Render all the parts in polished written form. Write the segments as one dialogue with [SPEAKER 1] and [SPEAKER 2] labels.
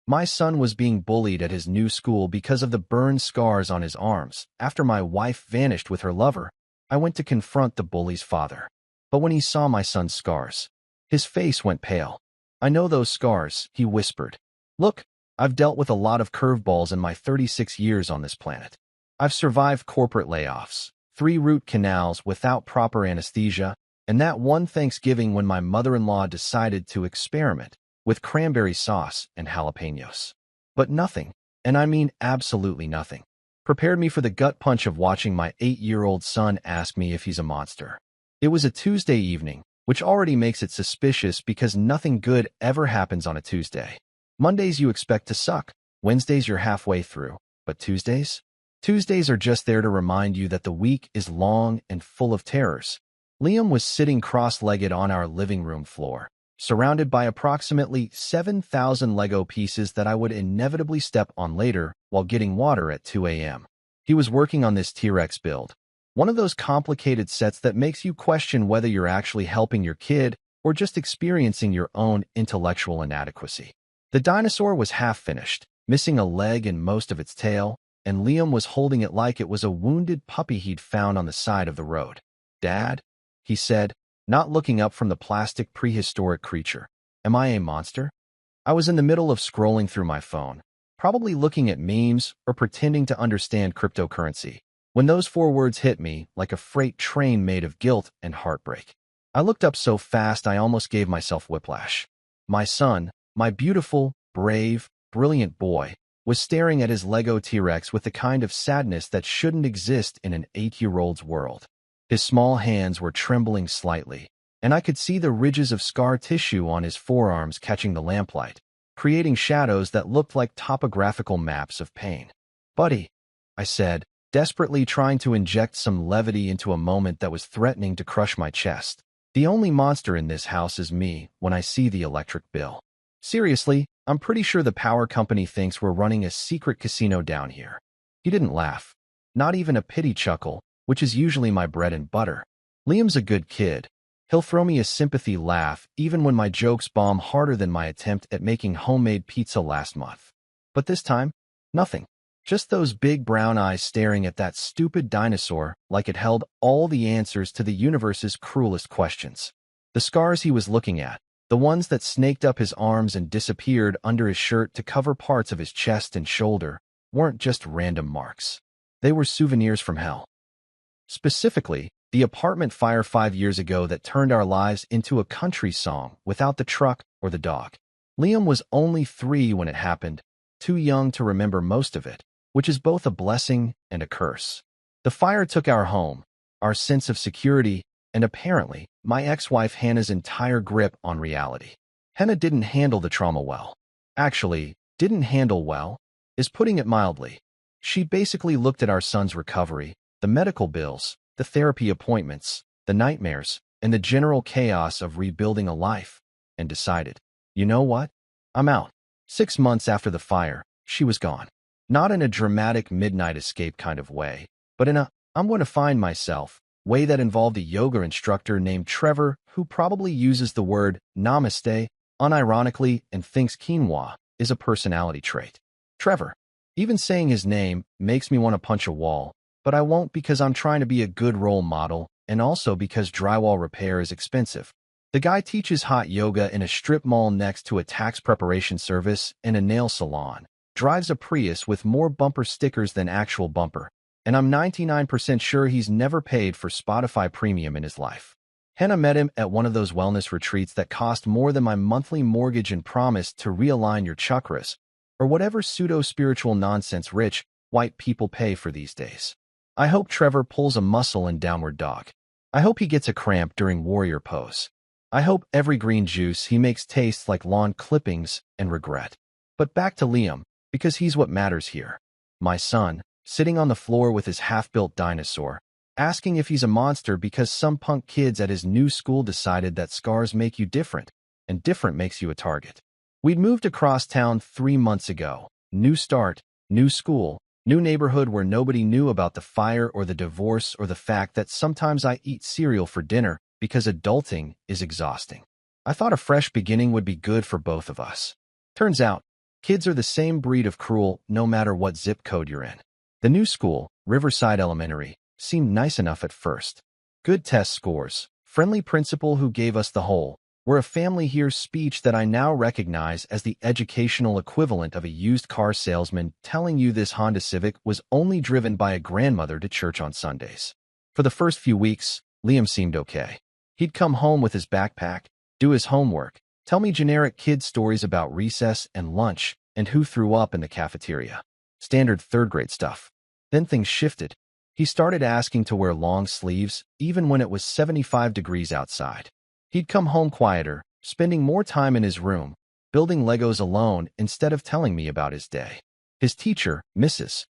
[SPEAKER 1] My son was being bullied at his new school because of the burn scars on his arms. After my wife vanished with her lover, I went to confront the bully's father. But when he saw my son's scars, his face went pale. "I know those scars," he whispered. "Look, I've dealt with a lot of curveballs in my 36 years on this planet. I've survived corporate layoffs, 3 root canals without proper anesthesia, and that one Thanksgiving when my mother-in-law decided to experiment with cranberry sauce and jalapenos. But nothing, and I mean absolutely nothing, prepared me for the gut punch of watching my 8-year-old son ask me if he's a monster. It was a Tuesday evening, which already makes it suspicious because nothing good ever happens on a Tuesday. Mondays you expect to suck, Wednesdays you're halfway through, but Tuesdays? Tuesdays are just there to remind you that the week is long and full of terrors. Liam was sitting cross-legged on our living room floor, surrounded by approximately 7,000 Lego pieces that I would inevitably step on later while getting water at 2 a.m. He was working on this T-Rex build, one of those complicated sets that makes you question whether you're actually helping your kid or just experiencing your own intellectual inadequacy. The dinosaur was half-finished, missing a leg and most of its tail, and Liam was holding it like it was a wounded puppy he'd found on the side of the road. "Dad," he said, not looking up from the plastic prehistoric creature. "Am I a monster?" I was in the middle of scrolling through my phone, probably looking at memes or pretending to understand cryptocurrency, when those 4 words hit me like a freight train made of guilt and heartbreak. I looked up so fast I almost gave myself whiplash. My son, my beautiful, brave, brilliant boy, was staring at his Lego T-Rex with the kind of sadness that shouldn't exist in an 8-year-old's world. His small hands were trembling slightly, and I could see the ridges of scar tissue on his forearms catching the lamplight, creating shadows that looked like topographical maps of pain. "Buddy," I said, desperately trying to inject some levity into a moment that was threatening to crush my chest. "The only monster in this house is me when I see the electric bill. Seriously, I'm pretty sure the power company thinks we're running a secret casino down here." He didn't laugh. Not even a pity chuckle, which is usually my bread and butter. Liam's a good kid. He'll throw me a sympathy laugh even when my jokes bomb harder than my attempt at making homemade pizza last month. But this time, nothing. Just those big brown eyes staring at that stupid dinosaur like it held all the answers to the universe's cruelest questions. The scars he was looking at, the ones that snaked up his arms and disappeared under his shirt to cover parts of his chest and shoulder, weren't just random marks. They were souvenirs from hell. Specifically, the apartment fire 5 years ago that turned our lives into a country song without the truck or the dog. Liam was only 3 when it happened, too young to remember most of it, which is both a blessing and a curse. The fire took our home, our sense of security, and apparently, my ex-wife Hannah's entire grip on reality. Hannah didn't handle the trauma well. Actually, didn't handle well is putting it mildly. She basically looked at our son's recovery, the medical bills, the therapy appointments, the nightmares, and the general chaos of rebuilding a life, and decided, "You know what? I'm out." 6 months after the fire, she was gone. Not in a dramatic midnight escape kind of way, but in a "I'm going to find myself" way that involved a yoga instructor named Trevor who probably uses the word namaste unironically and thinks quinoa is a personality trait. Trevor. Even saying his name makes me want to punch a wall, but I won't because I'm trying to be a good role model and also because drywall repair is expensive. The guy teaches hot yoga in a strip mall next to a tax preparation service and a nail salon, drives a Prius with more bumper stickers than actual bumper, and I'm 99% sure he's never paid for Spotify Premium in his life. Hannah met him at one of those wellness retreats that cost more than my monthly mortgage and promised to realign your chakras, or whatever pseudo-spiritual nonsense rich, white people pay for these days. I hope Trevor pulls a muscle in downward dog. I hope he gets a cramp during warrior pose. I hope every green juice he makes tastes like lawn clippings and regret. But back to Liam, because he's what matters here. My son, sitting on the floor with his half-built dinosaur, asking if he's a monster because some punk kids at his new school decided that scars make you different, and different makes you a target. We'd moved across town 3 months ago. New start, new school, new neighborhood where nobody knew about the fire or the divorce or the fact that sometimes I eat cereal for dinner because adulting is exhausting. I thought a fresh beginning would be good for both of us. Turns out, Kids are the same breed of cruel no matter what zip code you're in. The new school, Riverside Elementary, seemed nice enough at first. Good test scores, friendly principal who gave us the whole, we're a family here speech that I now recognize as the educational equivalent of a used car salesman telling you this Honda Civic was only driven by a grandmother to church on Sundays. For the first few weeks, Liam seemed okay. He'd come home with his backpack, do his homework, tell me generic kid stories about recess and lunch and who threw up in the cafeteria. Standard third-grade stuff. Then things shifted. He started asking to wear long sleeves, even when it was 75 degrees outside. He'd come home quieter, spending more time in his room, building Legos alone instead of telling me about his day. His teacher, Mrs.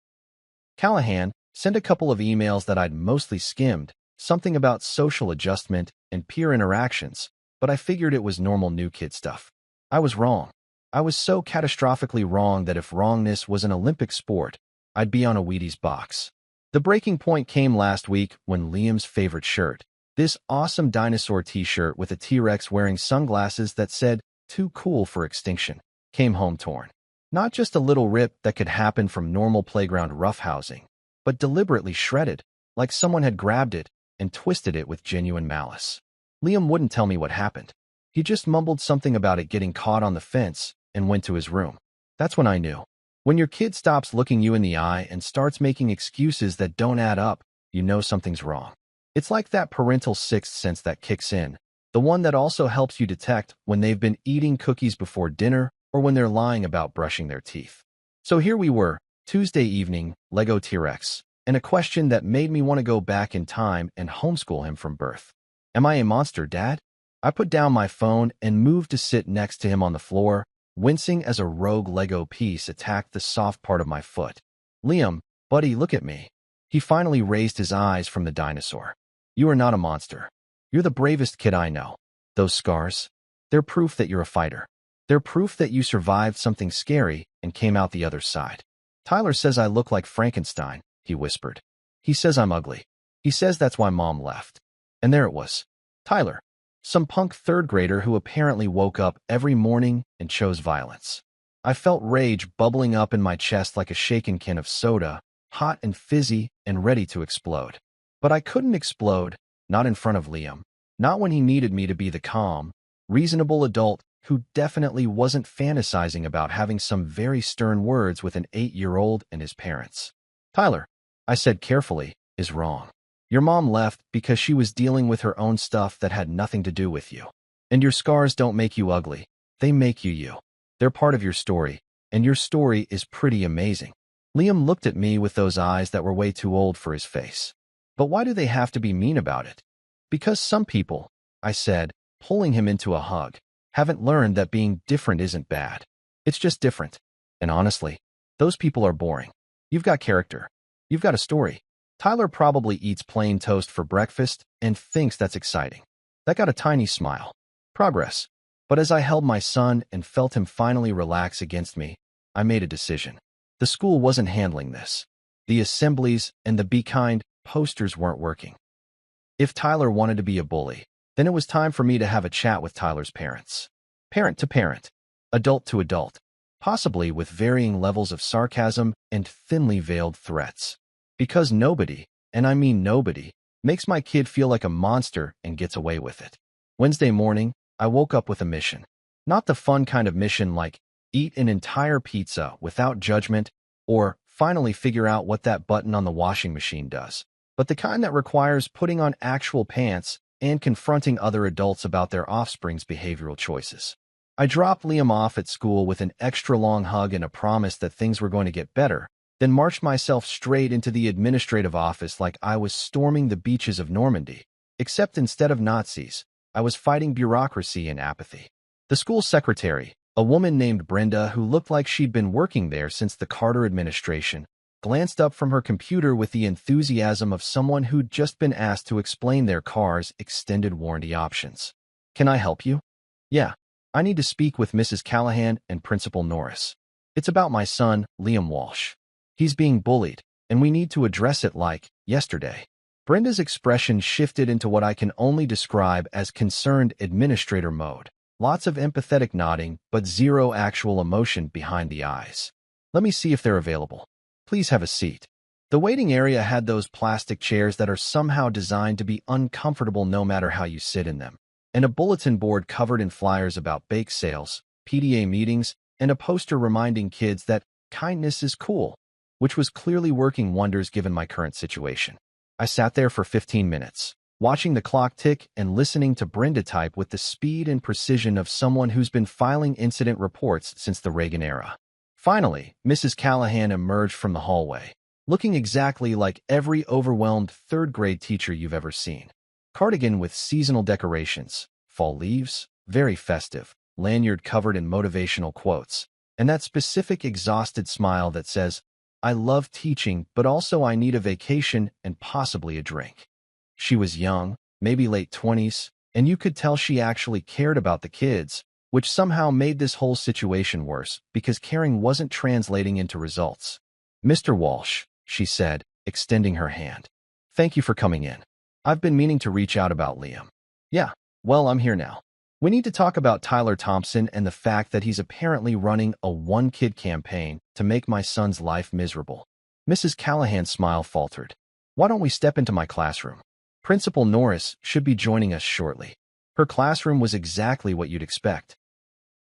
[SPEAKER 1] Callahan, sent a couple of emails that I'd mostly skimmed, something about social adjustment and peer interactions, but I figured it was normal new kid stuff. I was wrong. I was so catastrophically wrong that if wrongness was an Olympic sport, I'd be on a Wheaties box. The breaking point came last week when Liam's favorite shirt, this awesome dinosaur t-shirt with a T-Rex wearing sunglasses that said, "Too cool for extinction," came home torn. Not just a little rip that could happen from normal playground roughhousing, but deliberately shredded, like someone had grabbed it and twisted it with genuine malice. Liam wouldn't tell me what happened. He just mumbled something about it getting caught on the fence and went to his room. That's when I knew. When your kid stops looking you in the eye and starts making excuses that don't add up, you know something's wrong. It's like that parental sixth sense that kicks in, the one that also helps you detect when they've been eating cookies before dinner or when they're lying about brushing their teeth. So here we were, Tuesday evening, Lego T-Rex, and a question that made me want to go back in time and homeschool him from birth. Am I a monster, Dad? I put down my phone and moved to sit next to him on the floor, wincing as a rogue Lego piece attacked the soft part of my foot. Liam, buddy, look at me. He finally raised his eyes from the dinosaur. You are not a monster. You're the bravest kid I know. Those scars, they're proof that you're a fighter. They're proof that you survived something scary and came out the other side. Tyler says I look like Frankenstein, he whispered. He says I'm ugly. He says that's why Mom left. And there it was. Tyler, some punk third grader who apparently woke up every morning and chose violence. I felt rage bubbling up in my chest like a shaken can of soda, hot and fizzy and ready to explode. But I couldn't explode, not in front of Liam, not when he needed me to be the calm, reasonable adult who definitely wasn't fantasizing about having some very stern words with an 8-year-old and his parents. Tyler, I said carefully, is wrong. Your mom left because she was dealing with her own stuff that had nothing to do with you. And your scars don't make you ugly, they make you you. They're part of your story, and your story is pretty amazing. Liam looked at me with those eyes that were way too old for his face. But why do they have to be mean about it? Because some people, I said, pulling him into a hug, haven't learned that being different isn't bad. It's just different. And honestly, those people are boring. You've got character. You've got a story. Tyler probably eats plain toast for breakfast and thinks that's exciting. That got a tiny smile. Progress. But as I held my son and felt him finally relax against me, I made a decision. The school wasn't handling this. The assemblies and the be kind posters weren't working. If Tyler wanted to be a bully, then it was time for me to have a chat with Tyler's parents. Parent to parent, adult to adult, possibly with varying levels of sarcasm and thinly veiled threats. Because nobody, and I mean nobody, makes my kid feel like a monster and gets away with it. Wednesday morning, I woke up with a mission. Not the fun kind of mission like eat an entire pizza without judgment or finally figure out what that button on the washing machine does, but the kind that requires putting on actual pants and confronting other adults about their offspring's behavioral choices. I dropped Liam off at school with an extra long hug and a promise that things were going to get better, then marched myself straight into the administrative office like I was storming the beaches of Normandy, except instead of Nazis, I was fighting bureaucracy and apathy. The school secretary, a woman named Brenda who looked like she'd been working there since the Carter administration, glanced up from her computer with the enthusiasm of someone who'd just been asked to explain their car's extended warranty options. Can I help you? Yeah, I need to speak with Mrs. Callahan and Principal Norris. It's about my son, Liam Walsh. He's being bullied, and we need to address it like yesterday. Brenda's expression shifted into what I can only describe as concerned administrator mode. Lots of empathetic nodding, but zero actual emotion behind the eyes. Let me see if they're available. Please have a seat. The waiting area had those plastic chairs that are somehow designed to be uncomfortable no matter how you sit in them, and a bulletin board covered in flyers about bake sales, PTA meetings, and a poster reminding kids that kindness is cool, which was clearly working wonders given my current situation. I sat there for 15 minutes, watching the clock tick and listening to Brenda type with the speed and precision of someone who's been filing incident reports since the Reagan era. Finally, Mrs. Callahan emerged from the hallway, looking exactly like every overwhelmed third-grade teacher you've ever seen. Cardigan with seasonal decorations, fall leaves, very festive, lanyard covered in motivational quotes, and that specific exhausted smile that says, "I love teaching, but also I need a vacation and possibly a drink." She was young, maybe late 20s, and you could tell she actually cared about the kids, which somehow made this whole situation worse because caring wasn't translating into results. "Mr. Walsh," she said, extending her hand. "Thank you for coming in. I've been meaning to reach out about Liam." "Yeah, well, I'm here now. We need to talk about Tyler Thompson and the fact that he's apparently running a one-kid campaign to make my son's life miserable." Mrs. Callahan's smile faltered. "Why don't we step into my classroom? Principal Norris should be joining us shortly." Her classroom was exactly what you'd expect.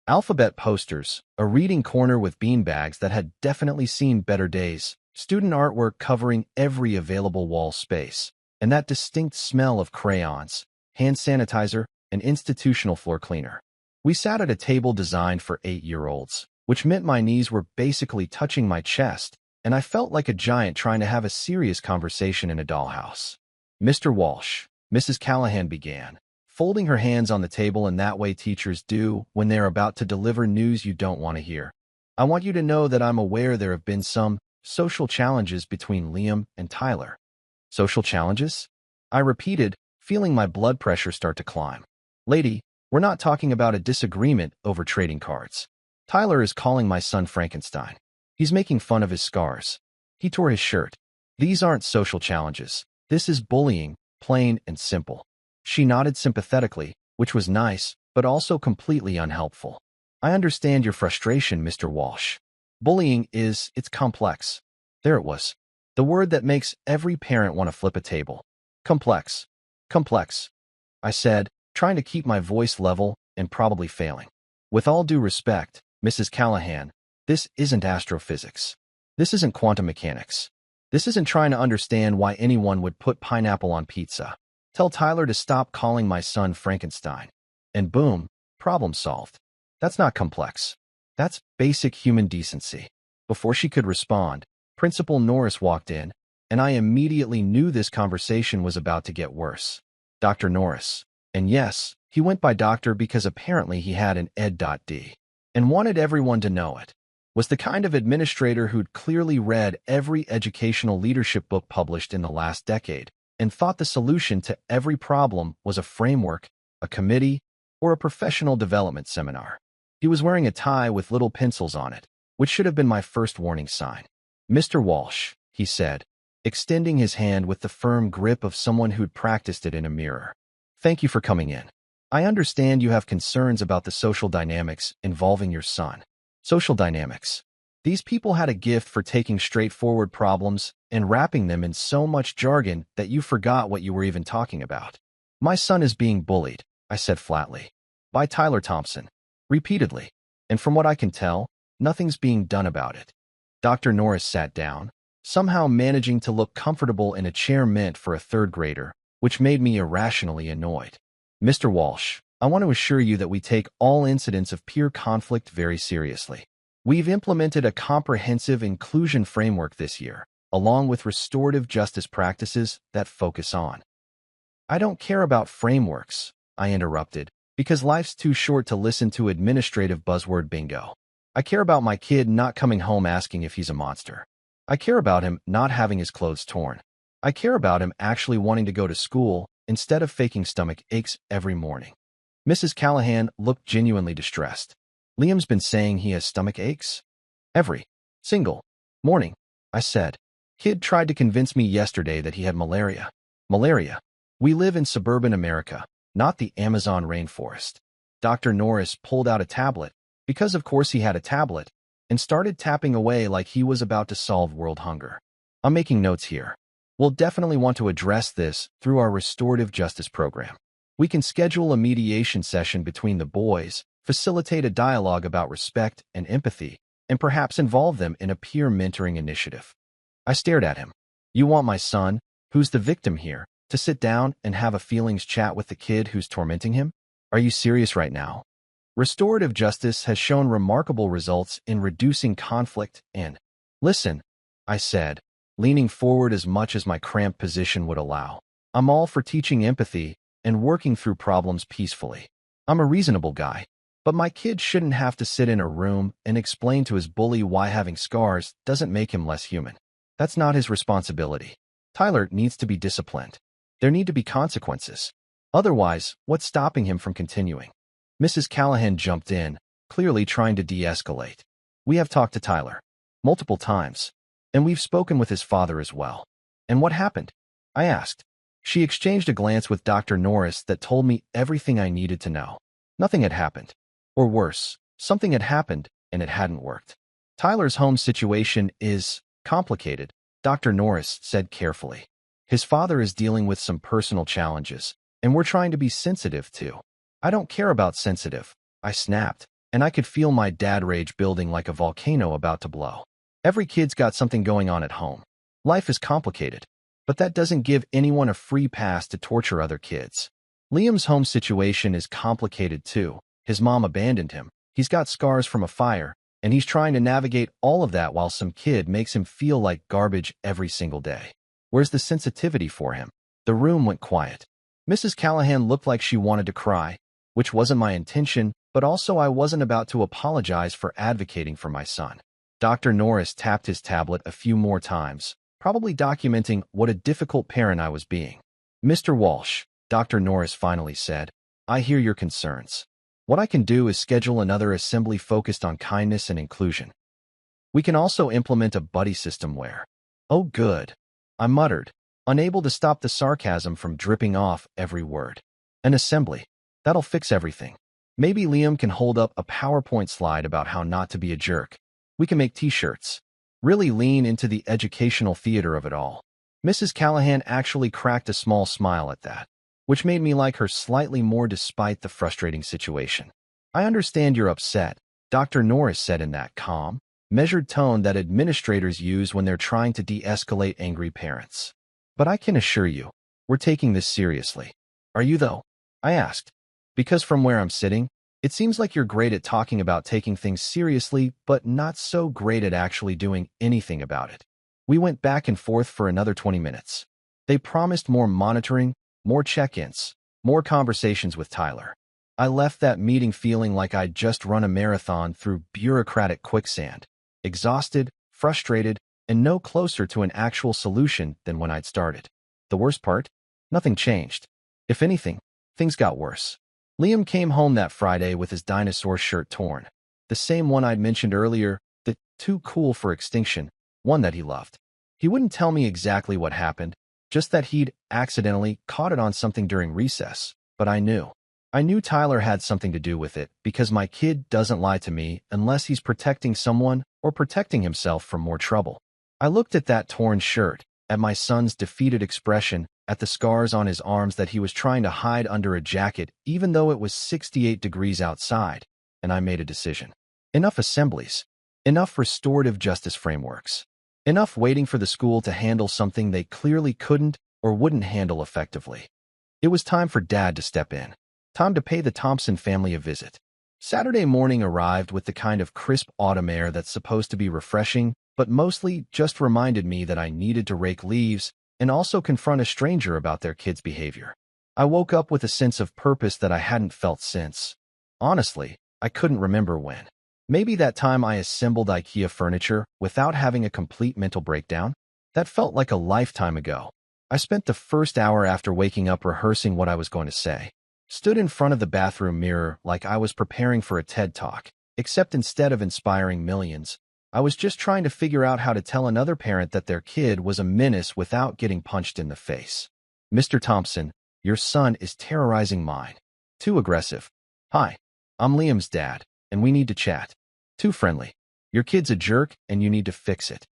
[SPEAKER 1] Alphabet posters, a reading corner with beanbags that had definitely seen better days, student artwork covering every available wall space, and that distinct smell of crayons, hand sanitizer, and institutional floor cleaner. We sat at a table designed for 8-year-olds, which meant my knees were basically touching my chest, and I felt like a giant trying to have a serious conversation in a dollhouse. "Mr. Walsh," Mrs. Callahan began, folding her hands on the table in that way teachers do when they're about to deliver news you don't want to hear. "I want you to know that I'm aware there have been some social challenges between Liam and Tyler." "Social challenges?" I repeated, feeling my blood pressure start to climb. "Lady, we're not talking about a disagreement over trading cards. Tyler is calling my son Frankenstein. He's making fun of his scars. He tore his shirt. These aren't social challenges. This is bullying, plain and simple." She nodded sympathetically, which was nice, but also completely unhelpful. "I understand your frustration, Mr. Walsh. Bullying it's complex." There it was. The word that makes every parent want to flip a table. Complex. Complex. I said, trying to keep my voice level and probably failing. "With all due respect, Mrs. Callahan, this isn't astrophysics. This isn't quantum mechanics. This isn't trying to understand why anyone would put pineapple on pizza. Tell Tyler to stop calling my son Frankenstein." And boom, problem solved. That's not complex. That's basic human decency. Before she could respond, Principal Norris walked in, and I immediately knew this conversation was about to get worse. Dr. Norris. And yes, he went by doctor because apparently he had an Ed.D. and wanted everyone to know it. Was the kind of administrator who'd clearly read every educational leadership book published in the last decade and thought the solution to every problem was a framework, a committee, or a professional development seminar. He was wearing a tie with little pencils on it, which should have been my first warning sign. "Mr. Walsh," he said, extending his hand with the firm grip of someone who'd practiced it in a mirror. "Thank you for coming in. I understand you have concerns about the social dynamics involving your son." Social dynamics. These people had a gift for taking straightforward problems and wrapping them in so much jargon that you forgot what you were even talking about. "My son is being bullied," I said flatly. "By Tyler Thompson. Repeatedly. And from what I can tell, nothing's being done about it." Dr. Norris sat down, somehow managing to look comfortable in a chair meant for a third grader, which made me irrationally annoyed. "Mr. Walsh, I want to assure you that we take all incidents of peer conflict very seriously. We've implemented a comprehensive inclusion framework this year, along with restorative justice practices that focus on." "I don't care about frameworks," I interrupted, because life's too short to listen to administrative buzzword bingo. "I care about my kid not coming home asking if he's a monster. I care about him not having his clothes torn. I care about him actually wanting to go to school instead of faking stomach aches every morning." Mrs. Callahan looked genuinely distressed. "Liam's been saying he has stomach aches? Every single morning," I said. "Kid tried to convince me yesterday that he had malaria." "Malaria? We live in suburban America, not the Amazon rainforest." Dr. Norris pulled out a tablet, because of course he had a tablet, and started tapping away like he was about to solve world hunger. I'm making notes here. We'll definitely want to address this through our restorative justice program. We can schedule a mediation session between the boys, facilitate a dialogue about respect and empathy, and perhaps involve them in a peer mentoring initiative. I stared at him. You want my son, who's the victim here, to sit down and have a feelings chat with the kid who's tormenting him? Are you serious right now? Restorative justice has shown remarkable results in reducing conflict and— Listen, I said, leaning forward as much as my cramped position would allow. I'm all for teaching empathy and working through problems peacefully. I'm a reasonable guy, but my kid shouldn't have to sit in a room and explain to his bully why having scars doesn't make him less human. That's not his responsibility. Tyler needs to be disciplined. There need to be consequences. Otherwise, what's stopping him from continuing? Mrs. Callahan jumped in, clearly trying to de-escalate. We have talked to Tyler multiple times, and we've spoken with his father as well. And what happened? I asked. She exchanged a glance with Dr. Norris that told me everything I needed to know. Nothing had happened. Or worse, something had happened and it hadn't worked. Tyler's home situation is complicated, Dr. Norris said carefully. His father is dealing with some personal challenges, and we're trying to be sensitive too. I don't care about sensitive, I snapped, and I could feel my dad rage building like a volcano about to blow. Every kid's got something going on at home. Life is complicated, but that doesn't give anyone a free pass to torture other kids. Liam's home situation is complicated too. His mom abandoned him, he's got scars from a fire, and he's trying to navigate all of that while some kid makes him feel like garbage every single day. Where's the sensitivity for him? The room went quiet. Mrs. Callahan looked like she wanted to cry, which wasn't my intention, but also I wasn't about to apologize for advocating for my son. Dr. Norris tapped his tablet a few more times, probably documenting what a difficult parent I was being. Mr. Walsh, Dr. Norris finally said, I hear your concerns. What I can do is schedule another assembly focused on kindness and inclusion. We can also implement a buddy system where— Oh, good, I muttered, unable to stop the sarcasm from dripping off every word. An assembly. That'll fix everything. Maybe Liam can hold up a PowerPoint slide about how not to be a jerk. We can make t-shirts. Really lean into the educational theater of it all. Mrs. Callahan actually cracked a small smile at that, which made me like her slightly more despite the frustrating situation. I understand you're upset, Dr. Norris said in that calm, measured tone that administrators use when they're trying to de-escalate angry parents. But I can assure you, we're taking this seriously. Are you though? I asked. Because from where I'm sitting, it seems like you're great at talking about taking things seriously, but not so great at actually doing anything about it. We went back and forth for another 20 minutes. They promised more monitoring, more check-ins, more conversations with Tyler. I left that meeting feeling like I'd just run a marathon through bureaucratic quicksand, exhausted, frustrated, and no closer to an actual solution than when I'd started. The worst part? Nothing changed. If anything, things got worse. Liam came home that Friday with his dinosaur shirt torn. The same one I'd mentioned earlier, the too cool for extinction, one that he loved. He wouldn't tell me exactly what happened, just that he'd accidentally caught it on something during recess, but I knew. I knew Tyler had something to do with it because my kid doesn't lie to me unless he's protecting someone or protecting himself from more trouble. I looked at that torn shirt, at my son's defeated expression, at the scars on his arms that he was trying to hide under a jacket even though it was 68 degrees outside, and I made a decision. Enough assemblies. Enough restorative justice frameworks. Enough waiting for the school to handle something they clearly couldn't or wouldn't handle effectively. It was time for Dad to step in. Time to pay the Thompson family a visit. Saturday morning arrived with the kind of crisp autumn air that's supposed to be refreshing, but mostly just reminded me that I needed to rake leaves and also confront a stranger about their kid's behavior. I woke up with a sense of purpose that I hadn't felt since. Honestly, I couldn't remember when. Maybe that time I assembled IKEA furniture without having a complete mental breakdown? That felt like a lifetime ago. I spent the first hour after waking up rehearsing what I was going to say. Stood in front of the bathroom mirror like I was preparing for a TED Talk, except instead of inspiring millions, I was just trying to figure out how to tell another parent that their kid was a menace without getting punched in the face. Mr. Thompson, your son is terrorizing mine. Too aggressive. Hi. I'm Liam's dad, and we need to chat. Too friendly. Your kid's a jerk, and you need to fix it.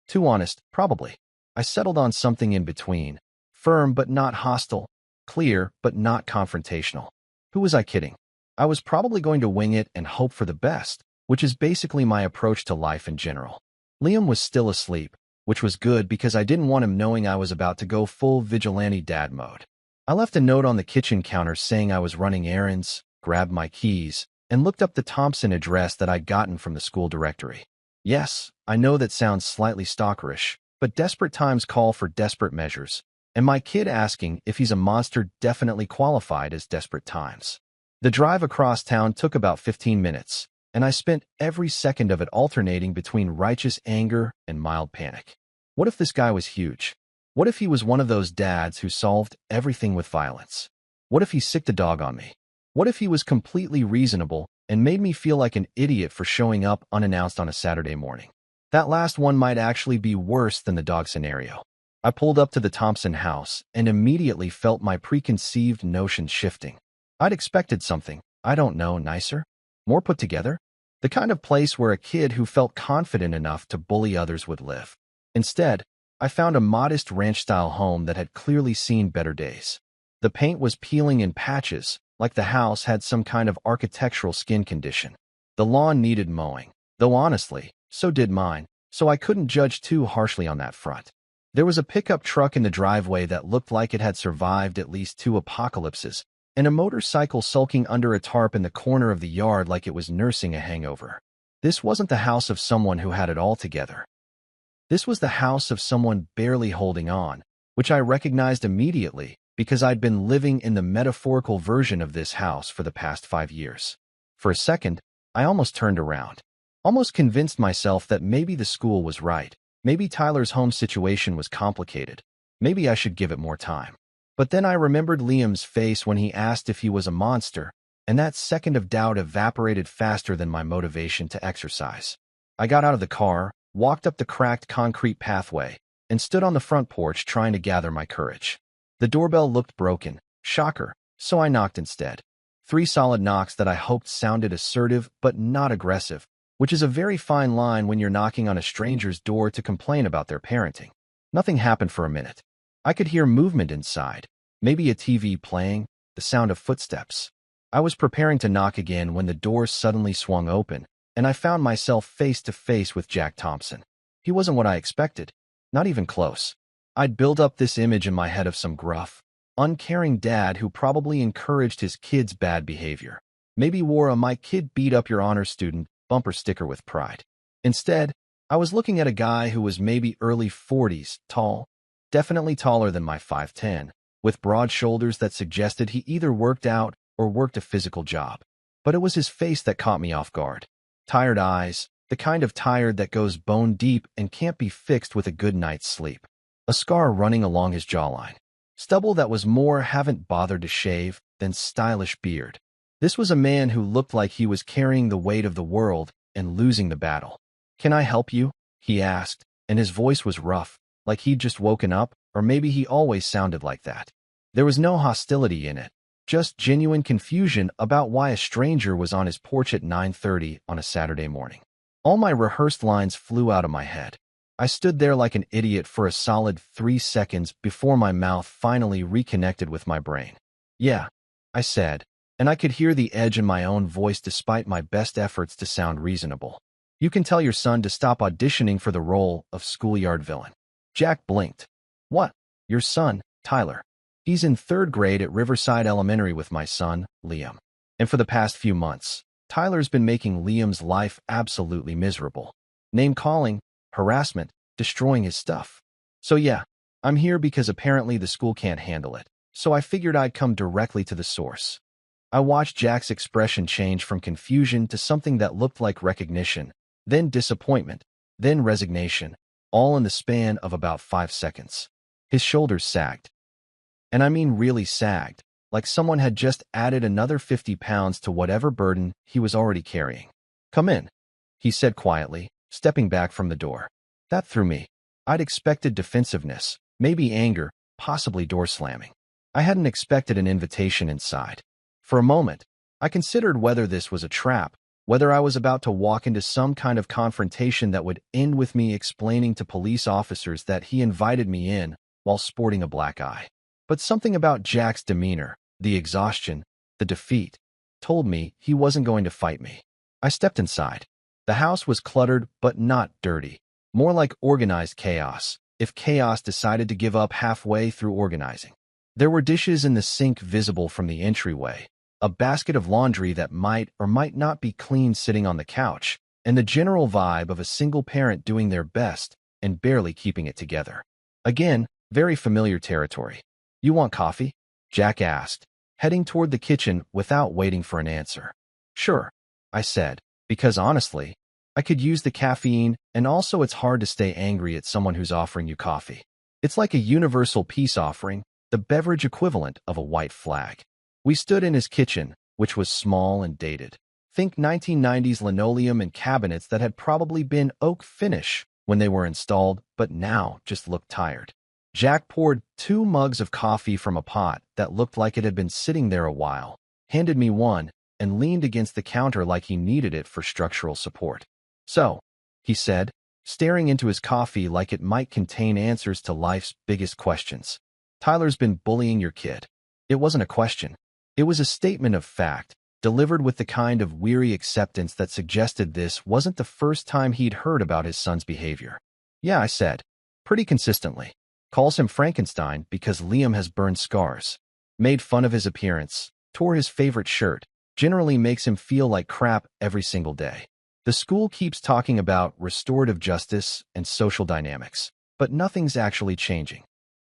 [SPEAKER 1] Too honest, probably. I settled on something in between. Firm but not hostile. Clear but not confrontational. Who was I kidding? I was probably going to wing it and hope for the best, which is basically my approach to life in general. Liam was still asleep, which was good because I didn't want him knowing I was about to go full vigilante dad mode. I left a note on the kitchen counter saying I was running errands, grabbed my keys, and looked up the Thompson address that I'd gotten from the school directory. Yes, I know that sounds slightly stalkerish, but desperate times call for desperate measures, and my kid asking if he's a monster definitely qualified as desperate times. The drive across town took about 15 minutes, and I spent every second of it alternating between righteous anger and mild panic. What if this guy was huge? What if he was one of those dads who solved everything with violence? What if he sicked a dog on me? What if he was completely reasonable and made me feel like an idiot for showing up unannounced on a Saturday morning? That last one might actually be worse than the dog scenario. I pulled up to the Thompson house and immediately felt my preconceived notions shifting. I'd expected something, I don't know, nicer? More put together? The kind of place where a kid who felt confident enough to bully others would live. Instead, I found a modest ranch-style home that had clearly seen better days. The paint was peeling in patches, like the house had some kind of architectural skin condition. The lawn needed mowing, though honestly, so did mine, so I couldn't judge too harshly on that front. There was a pickup truck in the driveway that looked like it had survived at least 2 apocalypses, and a motorcycle sulking under a tarp in the corner of the yard like it was nursing a hangover. This wasn't the house of someone who had it all together. This was the house of someone barely holding on, which I recognized immediately because I'd been living in the metaphorical version of this house for the past 5 years. For a second, I almost turned around, almost convinced myself that maybe the school was right, maybe Tyler's home situation was complicated, maybe I should give it more time. But then I remembered Liam's face when he asked if he was a monster, and that second of doubt evaporated faster than my motivation to exercise. I got out of the car, walked up the cracked concrete pathway, and stood on the front porch trying to gather my courage. The doorbell looked broken, shocker, so I knocked instead. 3 solid knocks that I hoped sounded assertive but not aggressive, which is a very fine line when you're knocking on a stranger's door to complain about their parenting. Nothing happened for a minute. I could hear movement inside, maybe a TV playing, the sound of footsteps. I was preparing to knock again when the door suddenly swung open, and I found myself face to face with Jack Thompson. He wasn't what I expected, not even close. I'd built up this image in my head of some gruff, uncaring dad who probably encouraged his kids' bad behavior. Maybe wore a "my kid beat up your honor student" bumper sticker with pride. Instead, I was looking at a guy who was maybe early 40s, tall, definitely taller than my 5'10", with broad shoulders that suggested he either worked out or worked a physical job. But it was his face that caught me off guard. Tired eyes, the kind of tired that goes bone deep and can't be fixed with a good night's sleep. A scar running along his jawline. Stubble that was more haven't bothered to shave than stylish beard. This was a man who looked like he was carrying the weight of the world and losing the battle. "Can I help you?" he asked, and his voice was rough, like he'd just woken up, or maybe he always sounded like that. There was no hostility in it, just genuine confusion about why a stranger was on his porch at 9:30 on a Saturday morning. All my rehearsed lines flew out of my head. I stood there like an idiot for a solid 3 seconds before my mouth finally reconnected with my brain. "Yeah," I said, and I could hear the edge in my own voice despite my best efforts to sound reasonable. "You can tell your son to stop auditioning for the role of schoolyard villain." Jack blinked. "What? Your son, Tyler? He's in 3rd grade at Riverside Elementary with my son, Liam. And for the past few months, Tyler's been making Liam's life absolutely miserable. Name-calling, harassment, destroying his stuff. So yeah, I'm here because apparently the school can't handle it, so I figured I'd come directly to the source." I watched Jack's expression change from confusion to something that looked like recognition, then disappointment, then resignation, all in the span of about 5 seconds. His shoulders sagged. And I mean really sagged, like someone had just added another 50 pounds to whatever burden he was already carrying. "Come in," he said quietly, stepping back from the door. That threw me. I'd expected defensiveness, maybe anger, possibly door slamming. I hadn't expected an invitation inside. For a moment, I considered whether this was a trap, whether I was about to walk into some kind of confrontation that would end with me explaining to police officers that he invited me in while sporting a black eye. But something about Jack's demeanor, the exhaustion, the defeat, told me he wasn't going to fight me. I stepped inside. The house was cluttered but not dirty, more like organized chaos, if chaos decided to give up halfway through organizing. There were dishes in the sink visible from the entryway, a basket of laundry that might or might not be clean sitting on the couch, and the general vibe of a single parent doing their best and barely keeping it together. Again, very familiar territory. "You want coffee?" Jack asked, heading toward the kitchen without waiting for an answer. "Sure," I said, because honestly, I could use the caffeine, and also it's hard to stay angry at someone who's offering you coffee. It's like a universal peace offering, the beverage equivalent of a white flag. We stood in his kitchen, which was small and dated. Think 1990s linoleum and cabinets that had probably been oak finish when they were installed, but now just looked tired. Jack poured 2 mugs of coffee from a pot that looked like it had been sitting there a while, handed me one, and leaned against the counter like he needed it for structural support. "So," he said, staring into his coffee like it might contain answers to life's biggest questions. "Tyler's been bullying your kid." It wasn't a question. It was a statement of fact, delivered with the kind of weary acceptance that suggested this wasn't the first time he'd heard about his son's behavior. "Yeah," I said, pretty consistently. Calls him Frankenstein because Liam has burned scars. Made fun of his appearance, tore his favorite shirt, generally makes him feel like crap every single day. The school keeps talking about restorative justice and social dynamics, but nothing's actually changing.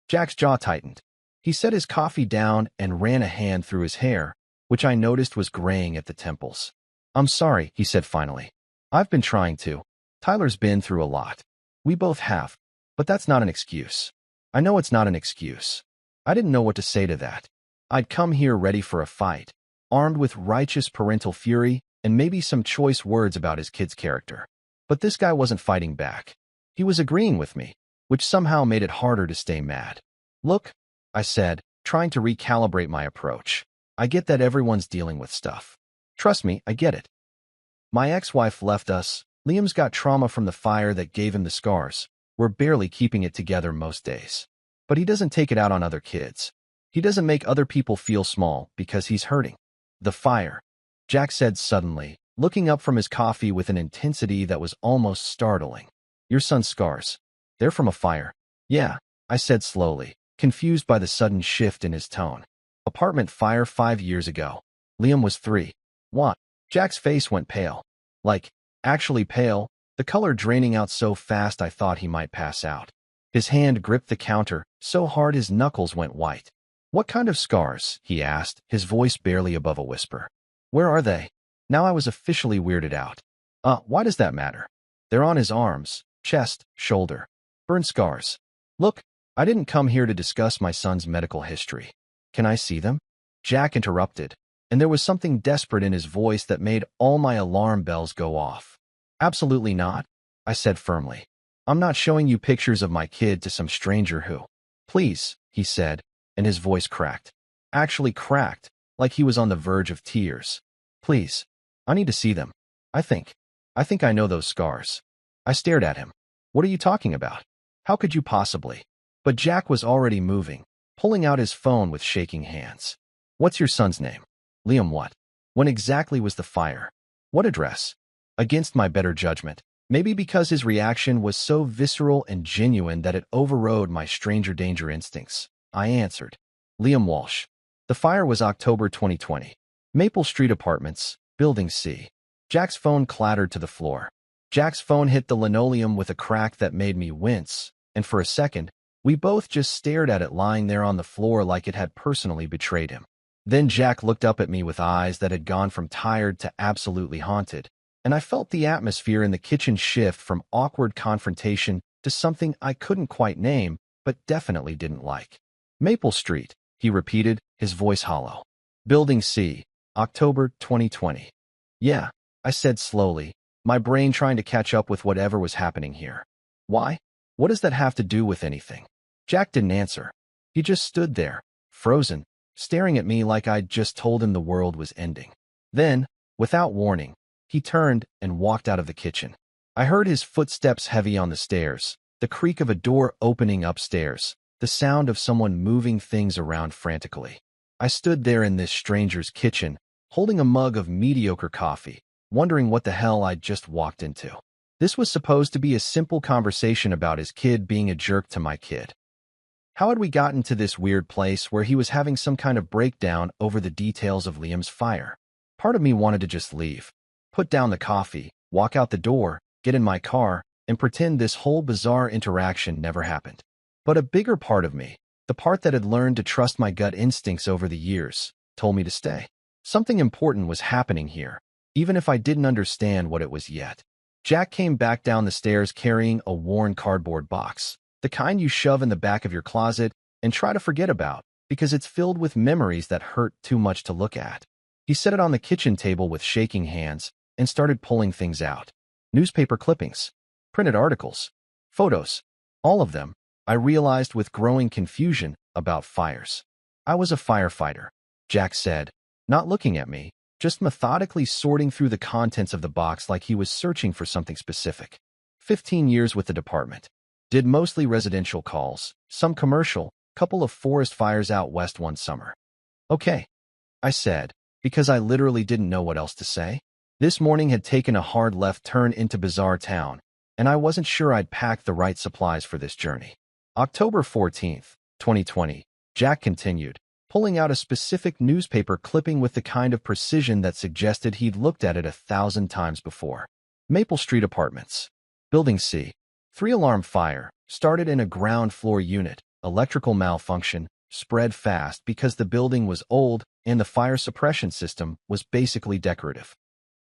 [SPEAKER 1] Jack's jaw tightened. He set his coffee down and ran a hand through his hair, which I noticed was graying at the temples. "I'm sorry," he said finally. "I've been trying to. Tyler's been through a lot. We both have. But that's not an excuse." "I know it's not an excuse." I didn't know what to say to that. I'd come here ready for a fight, armed with righteous parental fury and maybe some choice words about his kid's character. But this guy wasn't fighting back. He was agreeing with me, which somehow made it harder to stay mad. "Look," I said, trying to recalibrate my approach. "I get that everyone's dealing with stuff. Trust me, I get it. My ex-wife left us. Liam's got trauma from the fire that gave him the scars. We're barely keeping it together most days. But he doesn't take it out on other kids. He doesn't make other people feel small because he's hurting." "The fire," Jack said suddenly, looking up from his coffee with an intensity that was almost startling. "Your son's scars. They're from a fire." "Yeah," I said slowly, confused by the sudden shift in his tone. "Apartment fire 5 years ago. Liam was 3. What?" Jack's face went pale. Like, actually pale, the color draining out so fast I thought he might pass out. His hand gripped the counter so hard his knuckles went white. "What kind of scars?" he asked, his voice barely above a whisper. "Where are they?" Now I was officially weirded out. Why does that matter?" "They're on his arms, chest, shoulder. Burn scars." "Look, I didn't come here to discuss my son's medical history. Can I see them?" Jack interrupted, and there was something desperate in his voice that made all my alarm bells go off. "Absolutely not," I said firmly. "I'm not showing you pictures of my kid to some stranger who—" "Please," he said, and his voice cracked. Actually cracked, like he was on the verge of tears. "Please. I need to see them. I think I know those scars." I stared at him. "What are you talking about? How could you possibly?" But Jack was already moving, pulling out his phone with shaking hands. "What's your son's name?" "Liam what?" "When exactly was the fire?" "What address?" Against my better judgment, maybe because his reaction was so visceral and genuine that it overrode my stranger danger instincts, I answered. "Liam Walsh. The fire was October 2020. Maple Street Apartments, Building C." Jack's phone clattered to the floor. Jack's phone hit the linoleum with a crack that made me wince, and for a second, we both just stared at it lying there on the floor like it had personally betrayed him. Then Jack looked up at me with eyes that had gone from tired to absolutely haunted, and I felt the atmosphere in the kitchen shift from awkward confrontation to something I couldn't quite name, but definitely didn't like. "Maple Street," he repeated, his voice hollow. "Building C, October 2020. "Yeah," I said slowly, my brain trying to catch up with whatever was happening here. "Why? What does that have to do with anything?" Jack didn't answer. He just stood there, frozen, staring at me like I'd just told him the world was ending. Then, without warning, he turned and walked out of the kitchen. I heard his footsteps heavy on the stairs, the creak of a door opening upstairs, the sound of someone moving things around frantically. I stood there in this stranger's kitchen, holding a mug of mediocre coffee, wondering what the hell I'd just walked into. This was supposed to be a simple conversation about his kid being a jerk to my kid. How had we gotten to this weird place where he was having some kind of breakdown over the details of Liam's fire? Part of me wanted to just leave, put down the coffee, walk out the door, get in my car, and pretend this whole bizarre interaction never happened. But a bigger part of me, the part that had learned to trust my gut instincts over the years, told me to stay. Something important was happening here, even if I didn't understand what it was yet. Jack came back down the stairs carrying a worn cardboard box, the kind you shove in the back of your closet and try to forget about because it's filled with memories that hurt too much to look at. He set it on the kitchen table with shaking hands and started pulling things out. Newspaper clippings, printed articles, photos, all of them, I realized with growing confusion about fires. I was a firefighter, Jack said, not looking at me, just methodically sorting through the contents of the box like he was searching for something specific. 15 years with the department. Did mostly residential calls, some commercial, couple of forest fires out west one summer. Okay, I said, because I literally didn't know what else to say. This morning had taken a hard left turn into Bizarre Town, and I wasn't sure I'd packed the right supplies for this journey. October 14th, 2020, Jack continued, pulling out a specific newspaper clipping with the kind of precision that suggested he'd looked at it 1,000 times before. Maple Street Apartments. Building C. 3-alarm fire, started in a ground floor unit, electrical malfunction, spread fast because the building was old and the fire suppression system was basically decorative.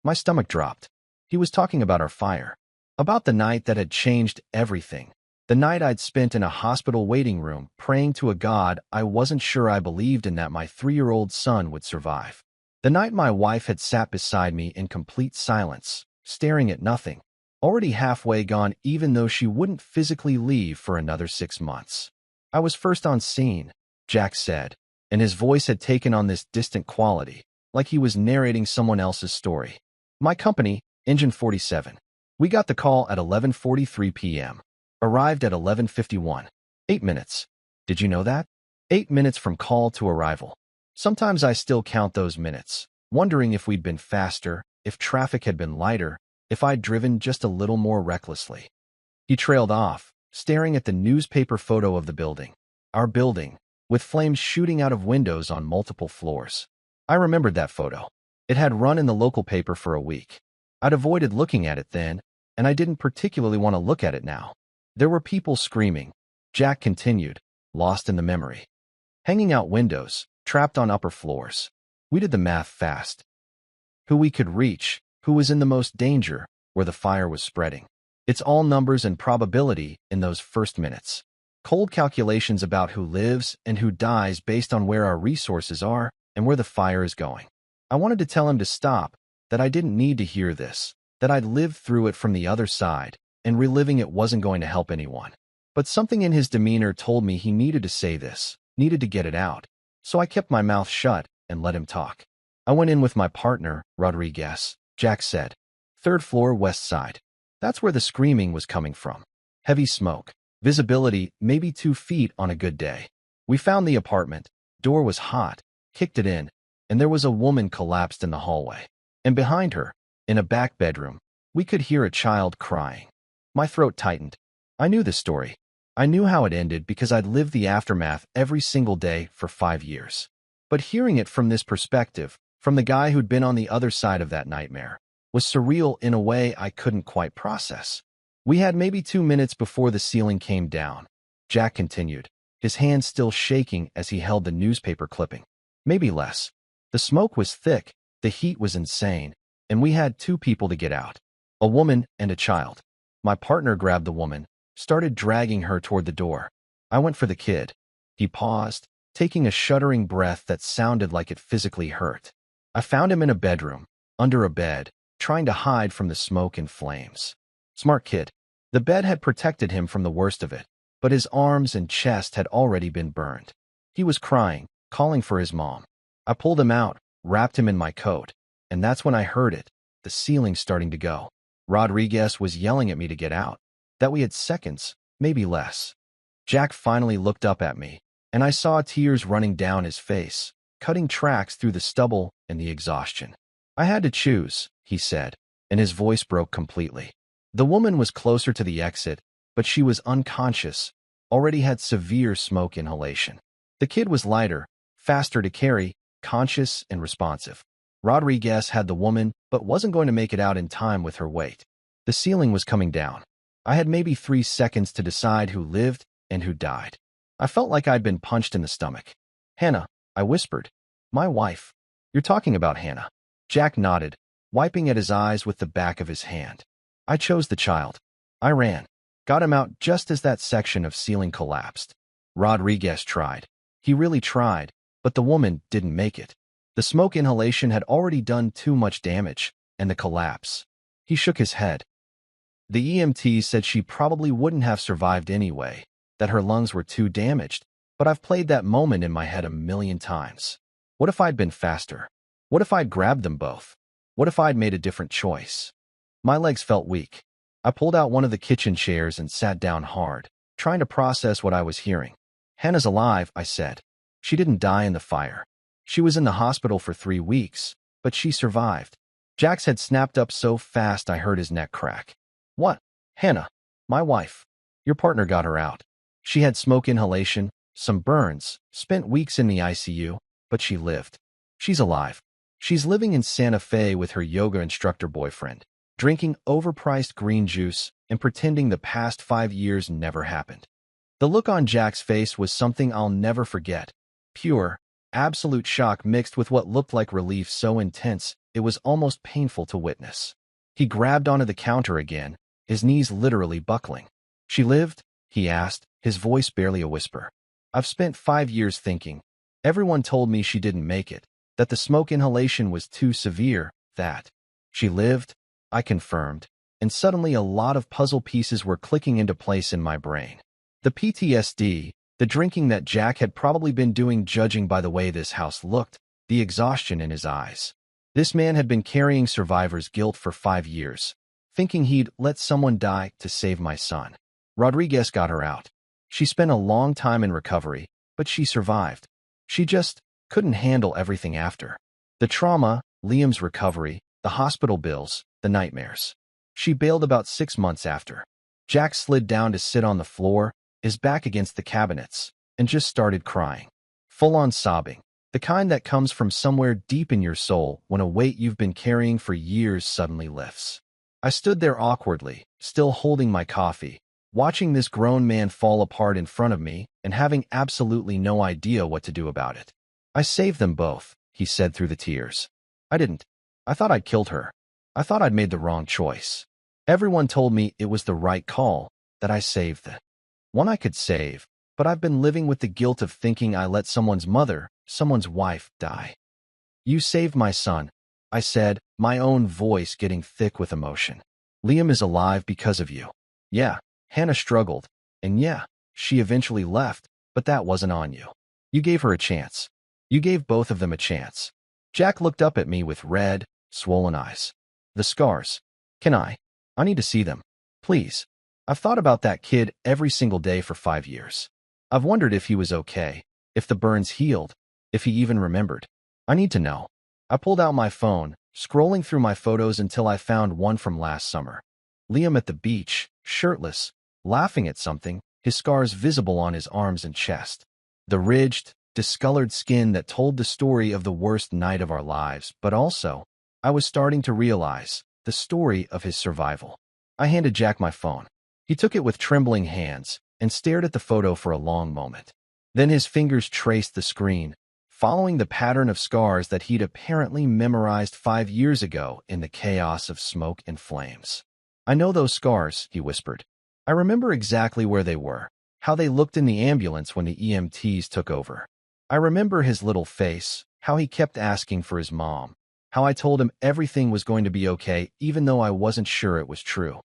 [SPEAKER 1] My stomach dropped. He was talking about our fire. About the night that had changed everything. The night I'd spent in a hospital waiting room praying to a God I wasn't sure I believed in that my 3-year-old son would survive. The night my wife had sat beside me in complete silence, staring at nothing, already halfway gone even though she wouldn't physically leave for another 6 months. I was first on scene, Jack said, and his voice had taken on this distant quality, like he was narrating someone else's story. My company, Engine 47. We got the call at 11:43 p.m. Arrived at 11:51. 8 minutes. Did you know that? 8 minutes from call to arrival. Sometimes I still count those minutes, wondering if we'd been faster, if traffic had been lighter, if I'd driven just a little more recklessly. He trailed off, staring at the newspaper photo of the building. Our building, with flames shooting out of windows on multiple floors. I remembered that photo. It had run in the local paper for a week. I'd avoided looking at it then, and I didn't particularly want to look at it now. There were people screaming, Jack continued, lost in the memory. Hanging out windows, trapped on upper floors. We did the math fast. Who we could reach, who was in the most danger, where the fire was spreading. It's all numbers and probability in those first minutes. Cold calculations about who lives and who dies based on where our resources are and where the fire is going. I wanted to tell him to stop, that I didn't need to hear this, that I'd lived through it from the other side, and reliving it wasn't going to help anyone. But something in his demeanor told me he needed to say this, needed to get it out. So I kept my mouth shut and let him talk. I went in with my partner, Rodriguez, Jack said. 3rd floor west side. That's where the screaming was coming from. Heavy smoke. Visibility, maybe 2 feet on a good day. We found the apartment. Door was hot. Kicked it in. And there was a woman collapsed in the hallway. And behind her, in a back bedroom, we could hear a child crying. My throat tightened. I knew the story. I knew how it ended because I'd lived the aftermath every single day for 5 years. But hearing it from this perspective, from the guy who'd been on the other side of that nightmare, was surreal in a way I couldn't quite process. We had maybe 2 minutes before the ceiling came down. Jack continued, his hand still shaking as he held the newspaper clipping. Maybe less. The smoke was thick, the heat was insane, and we had 2 people to get out. A woman and a child. My partner grabbed the woman, started dragging her toward the door. I went for the kid. He paused, taking a shuddering breath that sounded like it physically hurt. I found him in a bedroom, under a bed, trying to hide from the smoke and flames. Smart kid. The bed had protected him from the worst of it, but his arms and chest had already been burned. He was crying, calling for his mom. I pulled him out, wrapped him in my coat. and that's when I heard it, the ceiling starting to go. Rodriguez was yelling at me to get out, that we had seconds, maybe less. Jack finally looked up at me, and I saw tears running down his face, cutting tracks through the stubble and the exhaustion. I had to choose, he said, and his voice broke completely. The woman was closer to the exit, but she was unconscious, already had severe smoke inhalation. The kid was lighter, faster to carry, conscious and responsive. Rodriguez had the woman, but wasn't going to make it out in time with her weight. The ceiling was coming down. I had maybe 3 seconds to decide who lived and who died. I felt like I'd been punched in the stomach. Hannah, I whispered. My wife. You're talking about Hannah. Jack nodded, wiping at his eyes with the back of his hand. I chose the child. I ran. Got him out just as that section of ceiling collapsed. Rodriguez tried. He really tried, but the woman didn't make it. The smoke inhalation had already done too much damage, and the collapse. He shook his head. The EMT said she probably wouldn't have survived anyway, that her lungs were too damaged, but I've played that moment in my head a million times. What if I'd been faster? What if I'd grabbed them both? What if I'd made a different choice? My legs felt weak. I pulled out one of the kitchen chairs and sat down hard, trying to process what I was hearing. Hannah's alive, I said. She didn't die in the fire. She was in the hospital for 3 weeks, but she survived. Jack's head snapped up so fast I heard his neck crack. What? Hannah, my wife. Your partner got her out. She had smoke inhalation, some burns, spent weeks in the ICU, but she lived. She's alive. She's living in Santa Fe with her yoga instructor boyfriend, drinking overpriced green juice and pretending the past 5 years never happened. The look on Jack's face was something I'll never forget. Pure, absolute shock mixed with what looked like relief so intense it was almost painful to witness. He grabbed onto the counter again, his knees literally buckling. She lived? He asked, his voice barely a whisper. I've spent 5 years thinking. Everyone told me she didn't make it, that the smoke inhalation was too severe, that. She lived? I confirmed, and suddenly a lot of puzzle pieces were clicking into place in my brain. The PTSD, the drinking that Jack had probably been doing judging by the way this house looked, the exhaustion in his eyes. This man had been carrying survivor's guilt for 5 years, thinking he'd let someone die to save my son. Rodriguez got her out. She spent a long time in recovery, but she survived. She just couldn't handle everything after. The trauma, Liam's recovery, the hospital bills, the nightmares. She bailed about 6 months after. Jack slid down to sit on the floor, his back against the cabinets, and just started crying. Full-on sobbing, the kind that comes from somewhere deep in your soul when a weight you've been carrying for years suddenly lifts. I stood there awkwardly, still holding my coffee, watching this grown man fall apart in front of me and having absolutely no idea what to do about it. I saved them both, he said through the tears. I didn't. I thought I'd killed her. I thought I'd made the wrong choice. Everyone told me it was the right call, that I saved the one I could save, but I've been living with the guilt of thinking I let someone's mother, someone's wife, die. You saved my son, I said, my own voice getting thick with emotion. Liam is alive because of you. Yeah, Hannah struggled, and yeah, she eventually left, but that wasn't on you. You gave her a chance. You gave both of them a chance. Jack looked up at me with red, swollen eyes. The scars. Can I need to see them. Please. I've thought about that kid every single day for 5 years. I've wondered if he was okay, if the burns healed, if he even remembered. I need to know. I pulled out my phone, scrolling through my photos until I found one from last summer. Liam at the beach, shirtless, laughing at something, his scars visible on his arms and chest. The ridged, discolored skin that told the story of the worst night of our lives, but also, I was starting to realize, the story of his survival. I handed Jack my phone. He took it with trembling hands and stared at the photo for a long moment. Then his fingers traced the screen, following the pattern of scars that he'd apparently memorized 5 years ago in the chaos of smoke and flames. I know those scars, he whispered. I remember exactly where they were, how they looked in the ambulance when the EMTs took over. I remember his little face, how he kept asking for his mom, how I told him everything was going to be okay even though I wasn't sure it was true.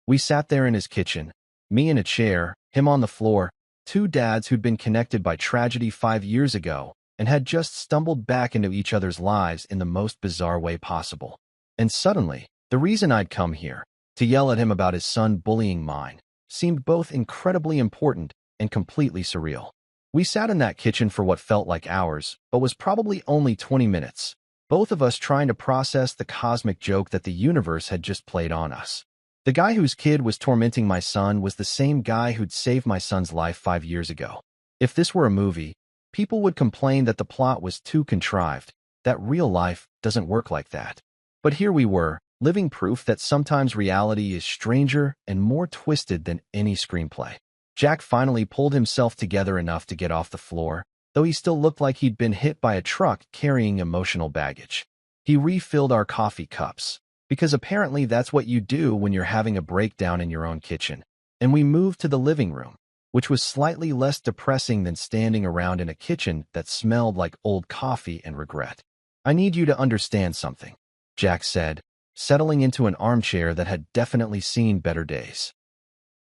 [SPEAKER 1] We sat there in his kitchen, me in a chair, him on the floor, 2 dads who'd been connected by tragedy 5 years ago, and had just stumbled back into each other's lives in the most bizarre way possible. And suddenly, the reason I'd come here, to yell at him about his son bullying mine, seemed both incredibly important and completely surreal. We sat in that kitchen for what felt like hours, but was probably only 20 minutes, both of us trying to process the cosmic joke that the universe had just played on us. The guy whose kid was tormenting my son was the same guy who'd saved my son's life 5 years ago. If this were a movie, people would complain that the plot was too contrived, that real life doesn't work like that. But here we were, living proof that sometimes reality is stranger and more twisted than any screenplay. Jack finally pulled himself together enough to get off the floor, though he still looked like he'd been hit by a truck carrying emotional baggage. He refilled our coffee cups, because apparently that's what you do when you're having a breakdown in your own kitchen, and we moved to the living room, which was slightly less depressing than standing around in a kitchen that smelled like old coffee and regret. "I need you to understand something," Jack said, settling into an armchair that had definitely seen better days.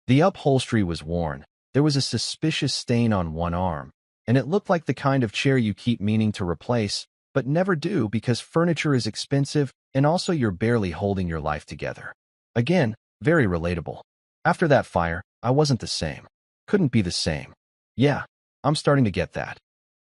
[SPEAKER 1] The upholstery was worn, there was a suspicious stain on one arm, and it looked like the kind of chair you keep meaning to replace, but never do because furniture is expensive and also you're barely holding your life together. Again, very relatable. After that fire, I wasn't the same. Couldn't be the same. "Yeah, I'm starting to get that,"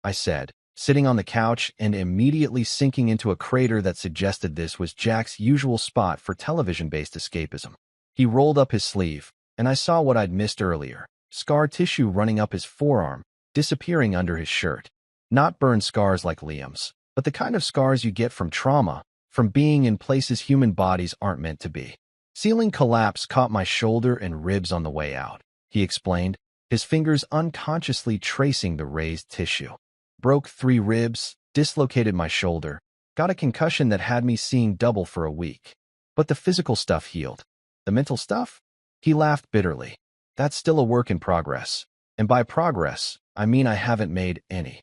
[SPEAKER 1] I said, sitting on the couch and immediately sinking into a crater that suggested this was Jack's usual spot for television-based escapism. He rolled up his sleeve, and I saw what I'd missed earlier, scar tissue running up his forearm, disappearing under his shirt. Not burn scars like Liam's, but the kind of scars you get from trauma, from being in places human bodies aren't meant to be. "Ceiling collapse caught my shoulder and ribs on the way out," he explained, his fingers unconsciously tracing the raised tissue. "Broke 3 ribs, dislocated my shoulder, got a concussion that had me seeing double for a week. But the physical stuff healed. The mental stuff?" He laughed bitterly. "That's still a work in progress. And by progress, I mean I haven't made any."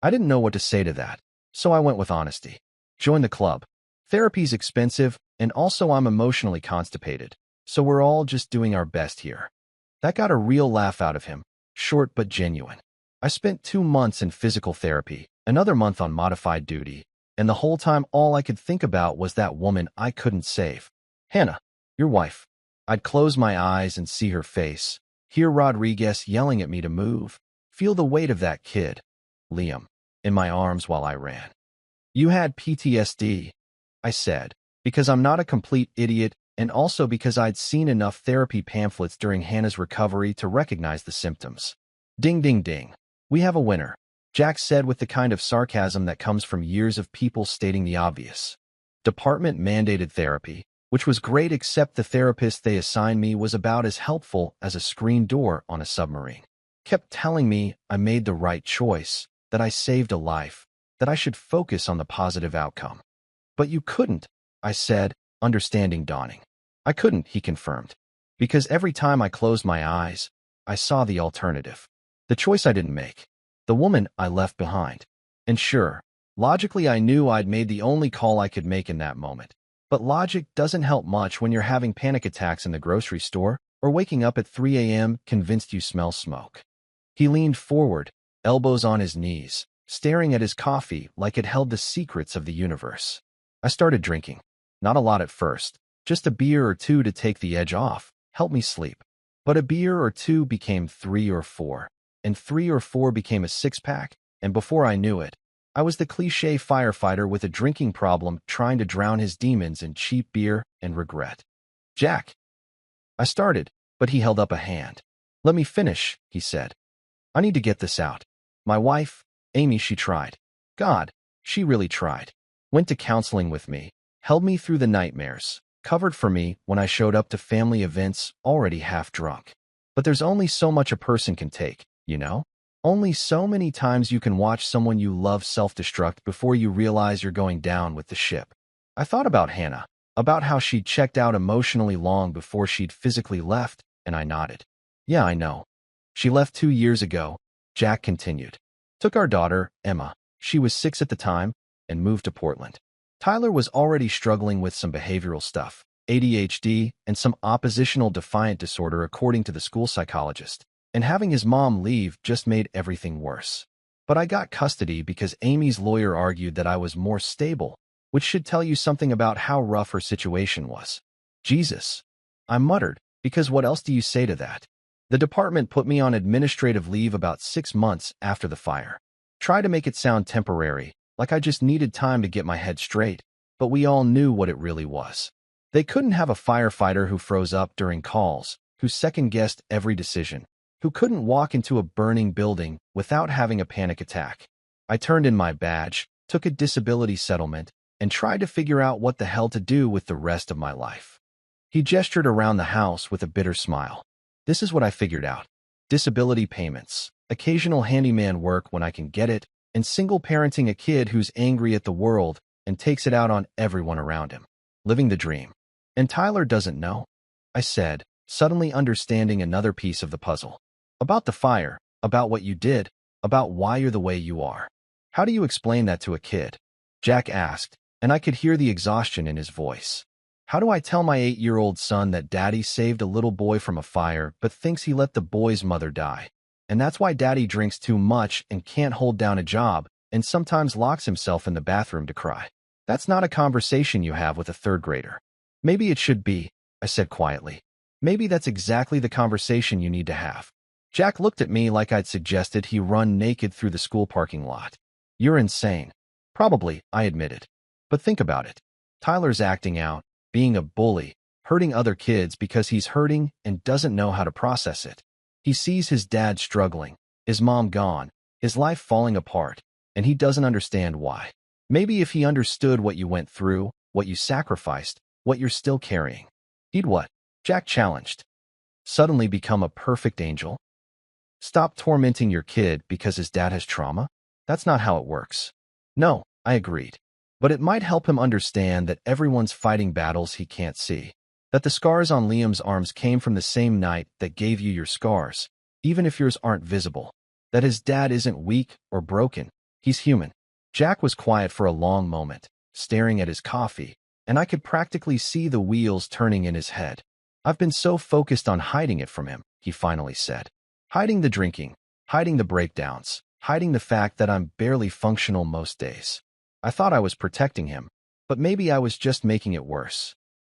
[SPEAKER 1] I didn't know what to say to that, so I went with honesty. "Join the club. Therapy's expensive, and also I'm emotionally constipated, so we're all just doing our best here." That got a real laugh out of him, short but genuine. I spent 2 months in physical therapy, another month on modified duty, and the whole time all I could think about was that woman I couldn't save. "Hannah, your wife." I'd close my eyes and see her face, hear Rodriguez yelling at me to move, feel the weight of that kid, Liam, in my arms while I ran. "You had PTSD," I said, because I'm not a complete idiot and also because I'd seen enough therapy pamphlets during Hannah's recovery to recognize the symptoms. "Ding, ding, ding. We have a winner," Jack said with the kind of sarcasm that comes from years of people stating the obvious. Department-mandated therapy, which was great except the therapist they assigned me was about as helpful as a screen door on a submarine. Kept telling me I made the right choice, that I saved a life, that I should focus on the positive outcome. "But you couldn't," I said, understanding dawning. "I couldn't," he confirmed, "because every time I closed my eyes, I saw the alternative. The choice I didn't make. The woman I left behind. And sure, logically I knew I'd made the only call I could make in that moment. But logic doesn't help much when you're having panic attacks in the grocery store or waking up at 3 a.m. convinced you smell smoke." He leaned forward, elbows on his knees, staring at his coffee like it held the secrets of the universe. I started drinking. Not a lot at first, just a beer or 2 to take the edge off, help me sleep. But a beer or 2 became 3 or 4, and 3 or 4 became a 6-pack, and before I knew it, I was the cliché firefighter with a drinking problem trying to drown his demons in cheap beer and regret. "Jack." I started, but he held up a hand. "Let me finish," he said. "I need to get this out. My wife, Amy, she tried. God, she really tried. Went to counseling with me, held me through the nightmares, covered for me when I showed up to family events already half drunk. But there's only so much a person can take, you know? Only so many times you can watch someone you love self-destruct before you realize you're going down with the ship." I thought about Hannah, about how she'd checked out emotionally long before she'd physically left, and I nodded. "Yeah, I know. She left 2 years ago," Jack continued. "Took our daughter, Emma, she was 6 at the time, and moved to Portland. Tyler was already struggling with some behavioral stuff, ADHD, and some oppositional defiant disorder according to the school psychologist. And having his mom leave just made everything worse. But I got custody because Amy's lawyer argued that I was more stable, which should tell you something about how rough her situation was. Jesus, I muttered, because what else do you say to that? The department put me on administrative leave about 6 months after the fire. Try to make it sound temporary, like I just needed time to get my head straight, but we all knew what it really was. They couldn't have a firefighter who froze up during calls, who second-guessed every decision, who couldn't walk into a burning building without having a panic attack. I turned in my badge, took a disability settlement, and tried to figure out what the hell to do with the rest of my life. He gestured around the house with a bitter smile. This is what I figured out. Disability payments, occasional handyman work when I can get it, and single parenting a kid who's angry at the world and takes it out on everyone around him. Living the dream. And Tyler doesn't know? I said, suddenly understanding another piece of the puzzle. About the fire, about what you did, about why you're the way you are. How do you explain that to a kid? Jack asked, and I could hear the exhaustion in his voice. How do I tell my 8-year-old son that daddy saved a little boy from a fire but thinks he let the boy's mother die? And that's why daddy drinks too much and can't hold down a job and sometimes locks himself in the bathroom to cry. That's not a conversation you have with a third grader. Maybe it should be, I said quietly. Maybe that's exactly the conversation you need to have. Jack looked at me like I'd suggested he run naked through the school parking lot. You're insane. Probably, I admitted. But think about it. Tyler's acting out, being a bully, hurting other kids because he's hurting and doesn't know how to process it. He sees his dad struggling, his mom gone, his life falling apart, and he doesn't understand why. Maybe if he understood what you went through, what you sacrificed, what you're still carrying, he'd what? Jack challenged. Suddenly become a perfect angel? Stop tormenting your kid because his dad has trauma? That's not how it works. No, I agreed. But it might help him understand that everyone's fighting battles he can't see. That the scars on Liam's arms came from the same night that gave you your scars, even if yours aren't visible. That his dad isn't weak or broken. He's human. Jack was quiet for a long moment, staring at his coffee, and I could practically see the wheels turning in his head. I've been so focused on hiding it from him, he finally said. Hiding the drinking, hiding the breakdowns, hiding the fact that I'm barely functional most days. I thought I was protecting him, but maybe I was just making it worse.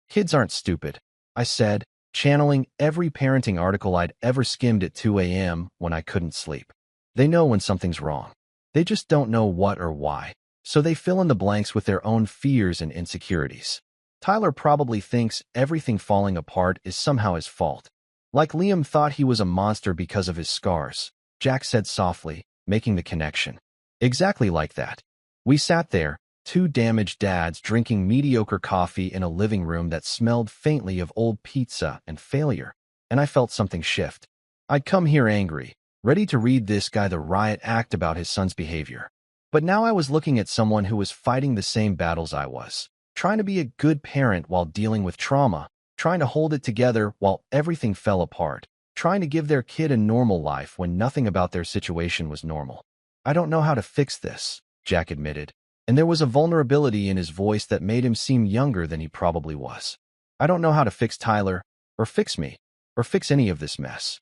[SPEAKER 1] Kids aren't stupid, I said, channeling every parenting article I'd ever skimmed at 2 a.m. when I couldn't sleep. They know when something's wrong. They just don't know what or why, so they fill in the blanks with their own fears and insecurities. Tyler probably thinks everything falling apart is somehow his fault. Like Liam thought he was a monster because of his scars, Jack said softly, making the connection. Exactly like that. We sat there, two damaged dads drinking mediocre coffee in a living room that smelled faintly of old pizza and failure, and I felt something shift. I'd come here angry, ready to read this guy the riot act about his son's behavior. But now I was looking at someone who was fighting the same battles I was, trying to be a good parent while dealing with trauma, trying to hold it together while everything fell apart, trying to give their kid a normal life when nothing about their situation was normal. I don't know how to fix this, Jack admitted, and there was a vulnerability in his voice that made him seem younger than he probably was. I don't know how to fix Tyler, or fix me, or fix any of this mess.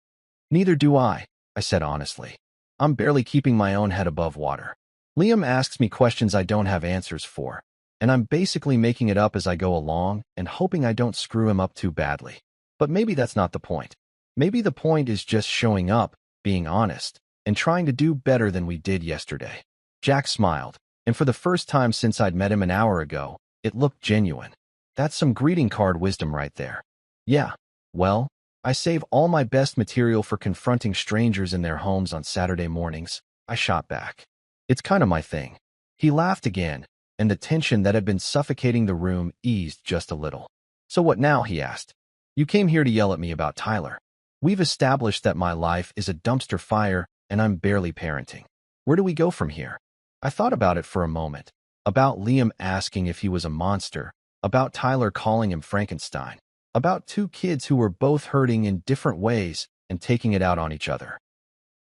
[SPEAKER 1] Neither do I said honestly. I'm barely keeping my own head above water. Liam asks me questions I don't have answers for, and I'm basically making it up as I go along and hoping I don't screw him up too badly. But maybe that's not the point. Maybe the point is just showing up, being honest, and trying to do better than we did yesterday. Jack smiled, and for the first time since I'd met him an hour ago, it looked genuine. That's some greeting card wisdom right there. Yeah, well, I save all my best material for confronting strangers in their homes on Saturday mornings, I shot back. It's kind of my thing. He laughed again, and the tension that had been suffocating the room eased just a little. So what now, he asked. You came here to yell at me about Tyler. We've established that my life is a dumpster fire and I'm barely parenting. Where do we go from here? I thought about it for a moment, about Liam asking if he was a monster, about Tyler calling him Frankenstein, about two kids who were both hurting in different ways and taking it out on each other.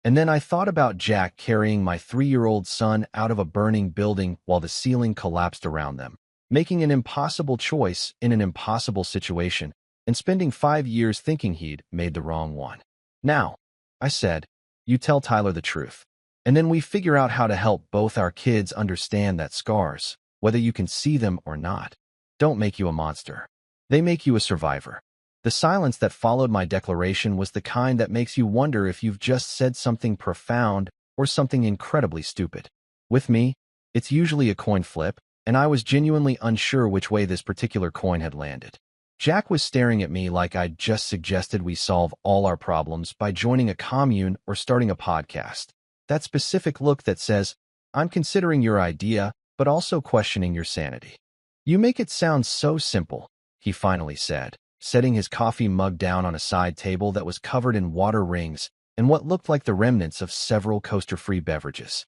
[SPEAKER 1] And then I thought about Jack carrying my 3-year-old son out of a burning building while the ceiling collapsed around them, making an impossible choice in an impossible situation, and spending 5 years thinking he'd made the wrong one. Now, I said, you tell Tyler the truth. And then we figure out how to help both our kids understand that scars, whether you can see them or not, don't make you a monster. They make you a survivor. The silence that followed my declaration was the kind that makes you wonder if you've just said something profound or something incredibly stupid. With me, it's usually a coin flip, and I was genuinely unsure which way this particular coin had landed. Jack was staring at me like I'd just suggested we solve all our problems by joining a commune or starting a podcast. That specific look that says, I'm considering your idea, but also questioning your sanity. You make it sound so simple, he finally said, setting his coffee mug down on a side table that was covered in water rings and what looked like the remnants of several coaster-free beverages.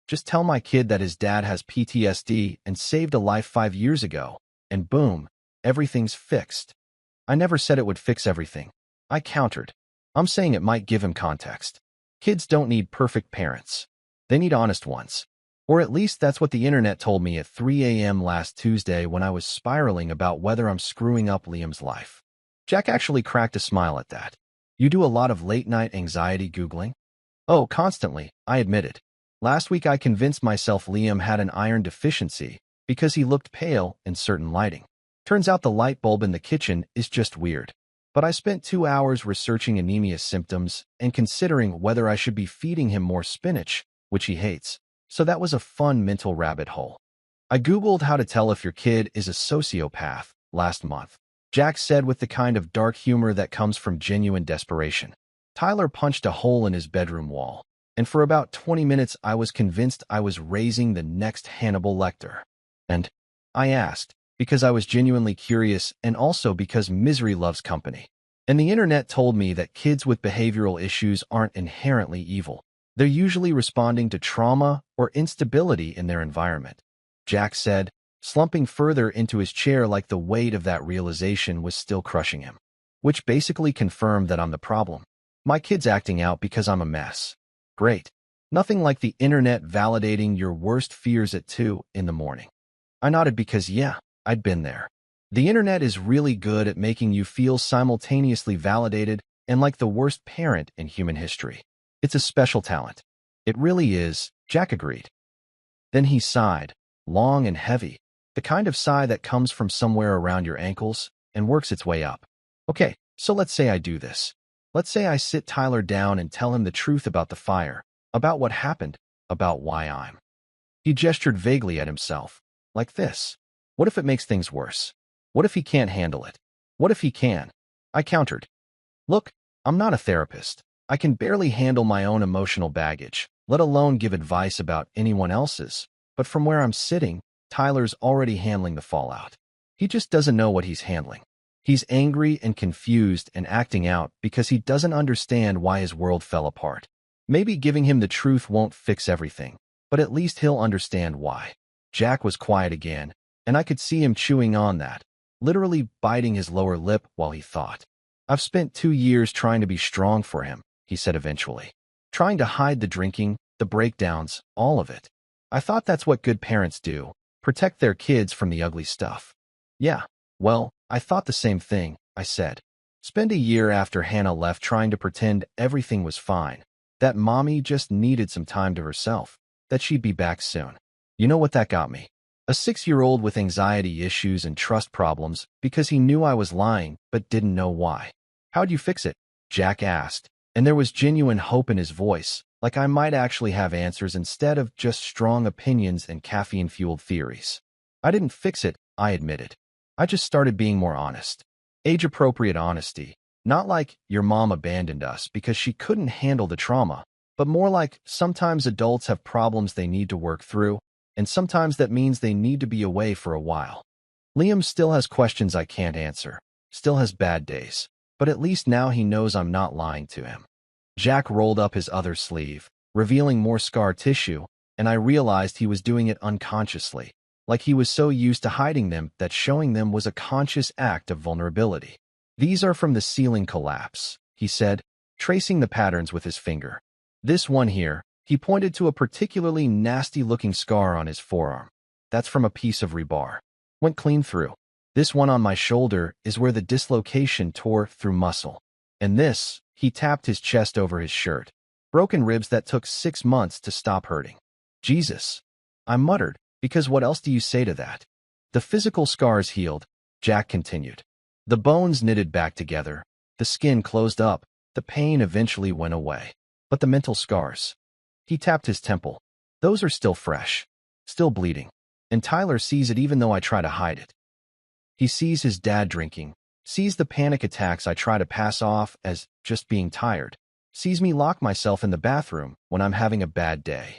[SPEAKER 1] Just tell my kid that his dad has PTSD and saved a life 5 years ago, and boom, everything's fixed. I never said it would fix everything. I countered. I'm saying it might give him context. Kids don't need perfect parents. They need honest ones. Or at least that's what the internet told me at 3 a.m. last Tuesday when I was spiraling about whether I'm screwing up Liam's life. Jack actually cracked a smile at that. You do a lot of late-night anxiety Googling? Oh, constantly, I admitted. Last week I convinced myself Liam had an iron deficiency because he looked pale in certain lighting. Turns out the light bulb in the kitchen is just weird. But I spent 2 hours researching anemia symptoms and considering whether I should be feeding him more spinach, which he hates. So that was a fun mental rabbit hole. I Googled how to tell if your kid is a sociopath last month. Jack said with the kind of dark humor that comes from genuine desperation. Tyler punched a hole in his bedroom wall, and for about 20 minutes I was convinced I was raising the next Hannibal Lecter. And I asked, because I was genuinely curious and also because misery loves company. And the internet told me that kids with behavioral issues aren't inherently evil. They're usually responding to trauma or instability in their environment. Jack said, slumping further into his chair like the weight of that realization was still crushing him. Which basically confirmed that I'm the problem. My kid's acting out because I'm a mess. Great. Nothing like the internet validating your worst fears at 2 in the morning. I nodded because, yeah, I'd been there. The internet is really good at making you feel simultaneously validated and like the worst parent in human history. It's a special talent. It really is, Jack agreed. Then he sighed, long and heavy, the kind of sigh that comes from somewhere around your ankles and works its way up. Okay, so let's say I do this. Let's say I sit Tyler down and tell him the truth about the fire, about what happened, about why I'm. He gestured vaguely at himself, like this. What if it makes things worse? What if he can't handle it? What if he can? I countered. Look, I'm not a therapist. I can barely handle my own emotional baggage, let alone give advice about anyone else's. But from where I'm sitting, Tyler's already handling the fallout. He just doesn't know what he's handling. He's angry and confused and acting out because he doesn't understand why his world fell apart. Maybe giving him the truth won't fix everything, but at least he'll understand why. Jack was quiet again, and I could see him chewing on that, literally biting his lower lip while he thought. I've spent 2 years trying to be strong for him, he said eventually. Trying to hide the drinking, the breakdowns, all of it. I thought that's what good parents do, protect their kids from the ugly stuff. Yeah, well, I thought the same thing, I said. Spent a year after Hannah left trying to pretend everything was fine, that mommy just needed some time to herself, that she'd be back soon. You know what that got me? A 6-year-old with anxiety issues and trust problems because he knew I was lying but didn't know why. How'd you fix it? Jack asked, and there was genuine hope in his voice, like I might actually have answers instead of just strong opinions and caffeine-fueled theories. I didn't fix it, I admitted. I just started being more honest. Age-appropriate honesty. Not like your mom abandoned us because she couldn't handle the trauma, but more like sometimes adults have problems they need to work through, and sometimes that means they need to be away for a while. Liam still has questions I can't answer, still has bad days, but at least now he knows I'm not lying to him. Jack rolled up his other sleeve, revealing more scar tissue, and I realized he was doing it unconsciously, like he was so used to hiding them that showing them was a conscious act of vulnerability. These are from the ceiling collapse, he said, tracing the patterns with his finger. This one here, he pointed to a particularly nasty-looking scar on his forearm. That's from a piece of rebar. Went clean through. This one on my shoulder is where the dislocation tore through muscle. And this, he tapped his chest over his shirt. Broken ribs that took 6 months to stop hurting. Jesus. I muttered, because what else do you say to that? The physical scars healed, Jack continued. The bones knitted back together, the skin closed up, the pain eventually went away. But the mental scars. He tapped his temple. Those are still fresh, still bleeding. And Tyler sees it even though I try to hide it. He sees his dad drinking, sees the panic attacks I try to pass off as just being tired, sees me lock myself in the bathroom when I'm having a bad day.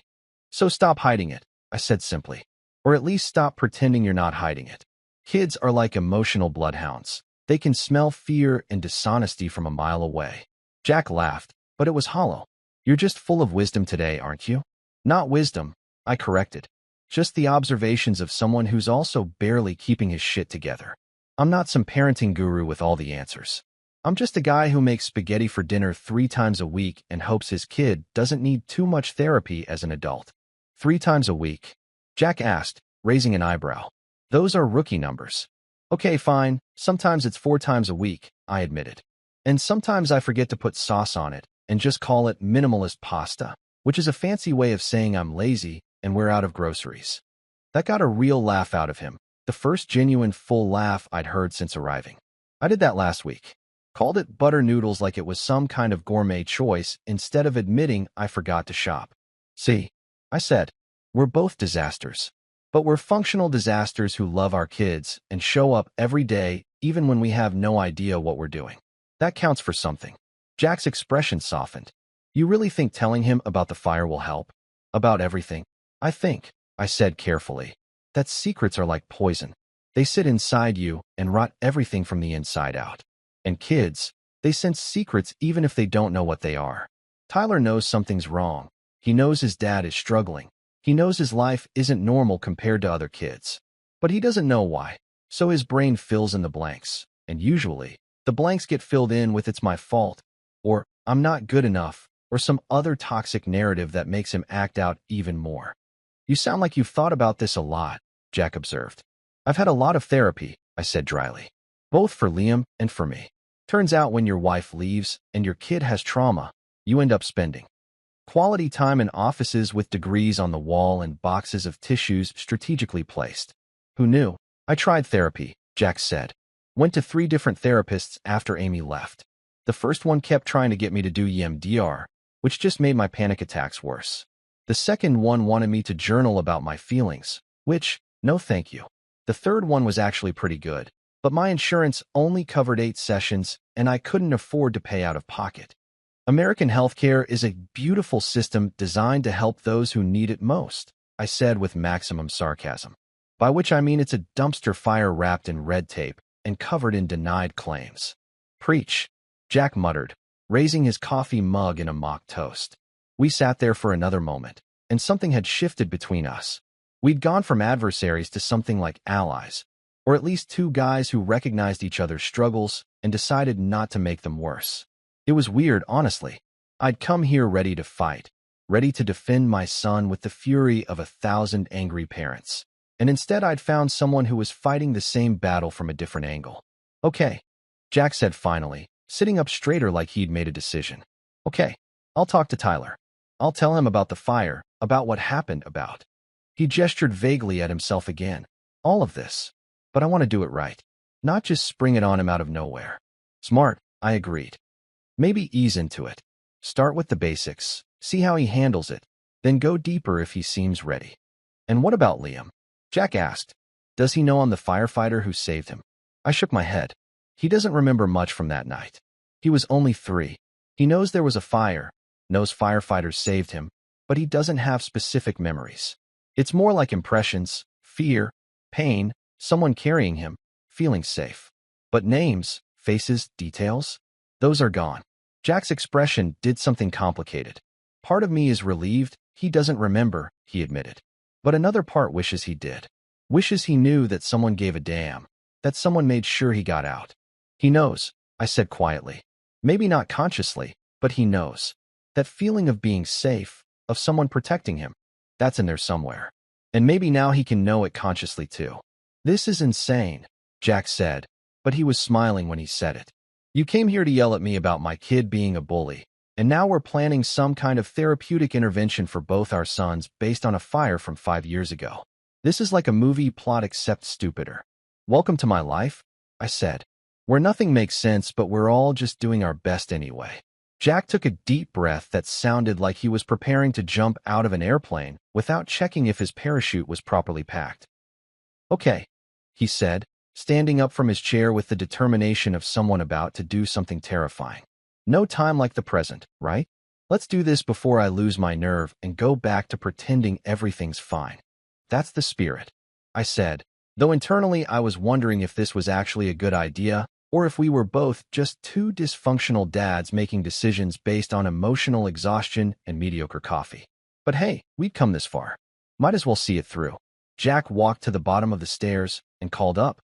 [SPEAKER 1] So stop hiding it, I said simply. Or at least stop pretending you're not hiding it. Kids are like emotional bloodhounds. They can smell fear and dishonesty from a mile away. Jack laughed, but it was hollow. You're just full of wisdom today, aren't you? Not wisdom, I corrected. Just the observations of someone who's also barely keeping his shit together. I'm not some parenting guru with all the answers. I'm just a guy who makes spaghetti for dinner 3 times a week and hopes his kid doesn't need too much therapy as an adult. 3 times a week? Jack asked, raising an eyebrow. Those are rookie numbers. Okay, fine. Sometimes it's 4 times a week, I admitted. And sometimes I forget to put sauce on it and just call it minimalist pasta, which is a fancy way of saying I'm lazy and we're out of groceries. That got a real laugh out of him, the first genuine full laugh I'd heard since arriving. I did that last week. Called it butter noodles like it was some kind of gourmet choice instead of admitting I forgot to shop. See, I said, we're both disasters. But we're functional disasters who love our kids and show up every day even when we have no idea what we're doing. That counts for something. Jack's expression softened. You really think telling him about the fire will help? About everything? I think, I said carefully, that secrets are like poison. They sit inside you and rot everything from the inside out. And kids, they sense secrets even if they don't know what they are. Tyler knows something's wrong. He knows his dad is struggling. He knows his life isn't normal compared to other kids. But he doesn't know why. So his brain fills in the blanks. And usually, the blanks get filled in with "it's my fault," or "I'm not good enough," or some other toxic narrative that makes him act out even more. You sound like you've thought about this a lot, Jack observed. I've had a lot of therapy, I said dryly. Both for Liam and for me. Turns out when your wife leaves and your kid has trauma, you end up spending quality time in offices with degrees on the wall and boxes of tissues strategically placed. Who knew? I tried therapy, Jack said. Went to 3 different therapists after Amy left. The first one kept trying to get me to do EMDR, which just made my panic attacks worse. The second one wanted me to journal about my feelings, which, no thank you. The third one was actually pretty good, but my insurance only covered 8 sessions and I couldn't afford to pay out of pocket. American healthcare is a beautiful system designed to help those who need it most, I said with maximum sarcasm. By which I mean it's a dumpster fire wrapped in red tape and covered in denied claims. Preach, Jack muttered, raising his coffee mug in a mock toast. We sat there for another moment, and something had shifted between us. We'd gone from adversaries to something like allies, or at least 2 guys who recognized each other's struggles and decided not to make them worse. It was weird, honestly. I'd come here ready to fight, ready to defend my son with the fury of 1,000 angry parents. And instead I'd found someone who was fighting the same battle from a different angle. Okay, Jack said finally, sitting up straighter like he'd made a decision. Okay, I'll talk to Tyler. I'll tell him about the fire, about what happened, about. He gestured vaguely at himself again. All of this. But I want to do it right. Not just spring it on him out of nowhere. Smart, I agreed. Maybe ease into it. Start with the basics, see how he handles it, then go deeper if he seems ready. And what about Liam? Jack asked. Does he know I'm the firefighter who saved him? I shook my head. He doesn't remember much from that night. He was only 3. He knows there was a fire, knows firefighters saved him, but he doesn't have specific memories. It's more like impressions, fear, pain, someone carrying him, feeling safe. But names, faces, details? Those are gone. Jack's expression did something complicated. Part of me is relieved he doesn't remember, he admitted. But another part wishes he did. Wishes he knew that someone gave a damn, that someone made sure he got out. He knows, I said quietly. Maybe not consciously, but he knows. That feeling of being safe, of someone protecting him, that's in there somewhere. And maybe now he can know it consciously too. This is insane, Jack said, but he was smiling when he said it. You came here to yell at me about my kid being a bully, And now we're planning some kind of therapeutic intervention for both our sons based on a fire from 5 years ago. This is like a movie plot except stupider. Welcome to my life, I said, where nothing makes sense but we're all just doing our best anyway. Jack took a deep breath that sounded like he was preparing to jump out of an airplane without checking if his parachute was properly packed. Okay, he said, standing up from his chair with the determination of someone about to do something terrifying. No time like the present, right? Let's do this before I lose my nerve and go back to pretending everything's fine. That's the spirit, I said, though internally I was wondering if this was actually a good idea or if we were both just two dysfunctional dads making decisions based on emotional exhaustion and mediocre coffee. But hey, we'd come this far. Might as well see it through. Jack walked to the bottom of the stairs and called up,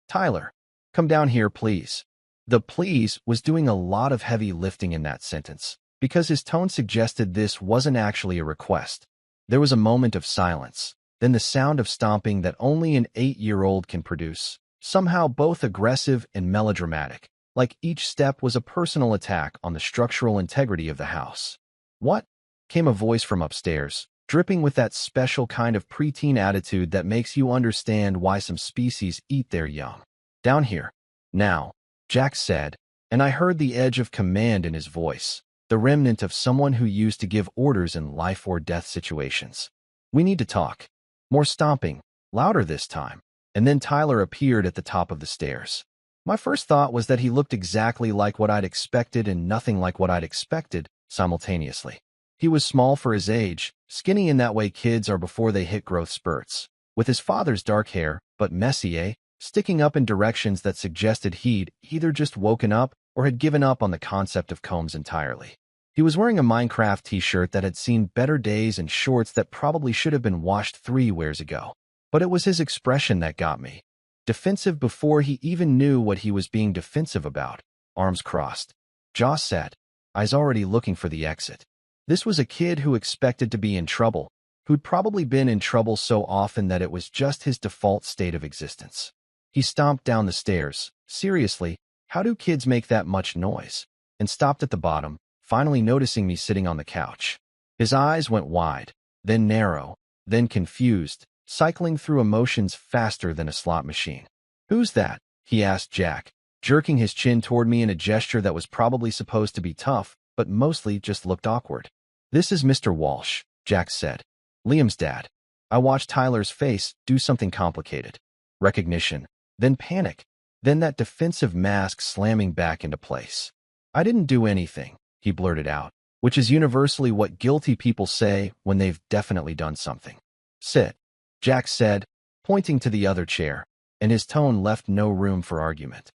[SPEAKER 1] "Tyler, come down here, please." The please was doing a lot of heavy lifting in that sentence, because his tone suggested this wasn't actually a request. There was a moment of silence, then the sound of stomping that only an 8-year-old can produce, somehow both aggressive and melodramatic, like each step was a personal attack on the structural integrity of the house. "What?" came a voice from upstairs, dripping with that special kind of preteen attitude that makes you understand why some species eat their young. "Down here. Now," Jack said, and I heard the edge of command in his voice, the remnant of someone who used to give orders in life or death situations. "We need to talk." More stomping, louder this time, and then Tyler appeared at the top of the stairs. My first thought was that he looked exactly like what I'd expected and nothing like what I'd expected simultaneously. He was small for his age, skinny in that way kids are before they hit growth spurts, with his father's dark hair, but messy, sticking up in directions that suggested he'd either just woken up or had given up on the concept of combs entirely. He was wearing a Minecraft t-shirt that had seen better days and shorts that probably should have been washed 3 wears ago. But it was his expression that got me. Defensive before he even knew what he was being defensive about, arms crossed, jaw set, eyes already looking for the exit. This was a kid who expected to be in trouble, who'd probably been in trouble so often that it was just his default state of existence. He stomped down the stairs. Seriously, how do kids make that much noise? And stopped at the bottom, finally noticing me sitting on the couch. His eyes went wide, then narrow, then confused, cycling through emotions faster than a slot machine. "Who's that?" he asked Jack, jerking his chin toward me in a gesture that was probably supposed to be tough, but mostly just looked awkward. "This is Mr. Walsh," Jack said. "Liam's dad." I watched Tyler's face do something complicated. Recognition, then panic, then that defensive mask slamming back into place. "I didn't do anything," he blurted out, which is universally what guilty people say when they've definitely done something. "Sit," Jack said, pointing to the other chair, and his tone left no room for argument.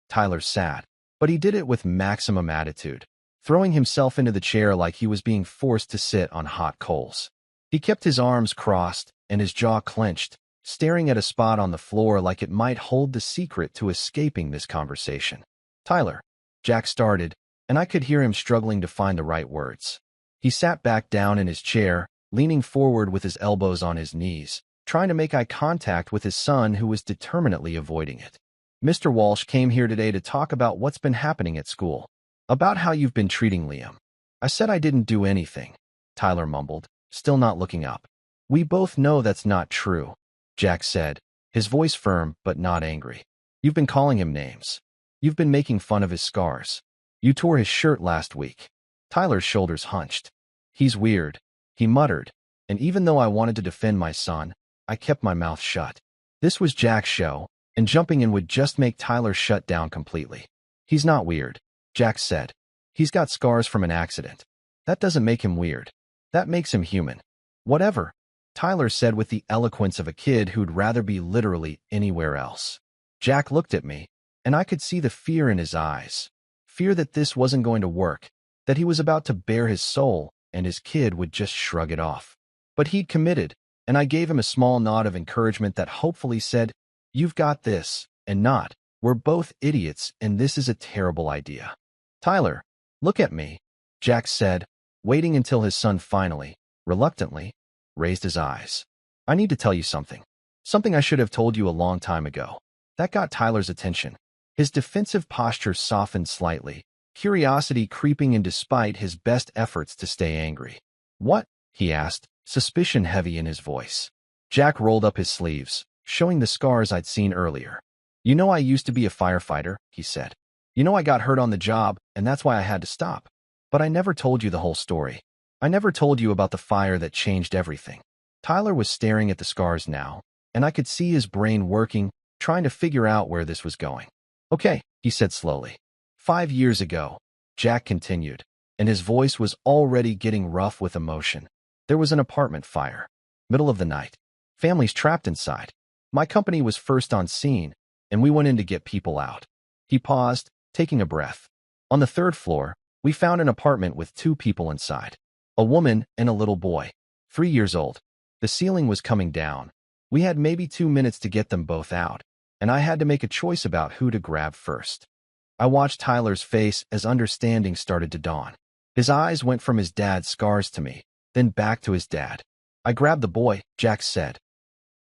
[SPEAKER 1] Tyler sat, but he did it with maximum attitude, throwing himself into the chair like he was being forced to sit on hot coals. He kept his arms crossed and his jaw clenched, staring at a spot on the floor like it might hold the secret to escaping this conversation. "Tyler," Jack started, and I could hear him struggling to find the right words. He sat back down in his chair, leaning forward with his elbows on his knees, trying to make eye contact with his son who was determinedly avoiding it. "Mr. Walsh came here today to talk about what's been happening at school, about how you've been treating Liam." "I said I didn't do anything," Tyler mumbled, still not looking up. "We both know that's not true," Jack said, his voice firm but not angry. "You've been calling him names. You've been making fun of his scars. You tore his shirt last week." Tyler's shoulders hunched. "He's weird," he muttered, and even though I wanted to defend my son, I kept my mouth shut. This was Jack's show, and jumping in would just make Tyler shut down completely. "He's not weird," Jack said. "He's got scars from an accident. That doesn't make him weird. That makes him human." "Whatever," Tyler said with the eloquence of a kid who'd rather be literally anywhere else. Jack looked at me, and I could see the fear in his eyes. Fear that this wasn't going to work, that he was about to bare his soul, and his kid would just shrug it off. But he'd committed, and I gave him a small nod of encouragement that hopefully said, "You've got this," and not, "We're both idiots, and this is a terrible idea." "Tyler, look at me," Jack said, waiting until his son finally, reluctantly, raised his eyes. "I need to tell you something. Something I should have told you a long time ago." That got Tyler's attention. His defensive posture softened slightly. curiosity creeping in despite his best efforts to stay angry. "What?" he asked, suspicion heavy in his voice. Jack rolled up his sleeves, showing the scars I'd seen earlier. "You know I used to be a firefighter," he said. "You know I got hurt on the job, and that's why I had to stop. But I never told you the whole story. I never told you about the fire that changed everything." Tyler was staring at the scars now, and I could see his brain working, trying to figure out where this was going. "Okay," he said slowly. 5 years ago," Jack continued, and his voice was already getting rough with emotion. "There was an apartment fire. Middle of the night. Families trapped inside. My company was first on scene, and we went in to get people out." He paused, taking a breath. "On the 3rd floor, we found an apartment with 2 people inside. A woman and a little boy, 3 years old. The ceiling was coming down. We had maybe 2 minutes to get them both out, and I had to make a choice about who to grab first." I watched Tyler's face as understanding started to dawn. His eyes went from his dad's scars to me, then back to his dad. "I grabbed the boy," Jack said.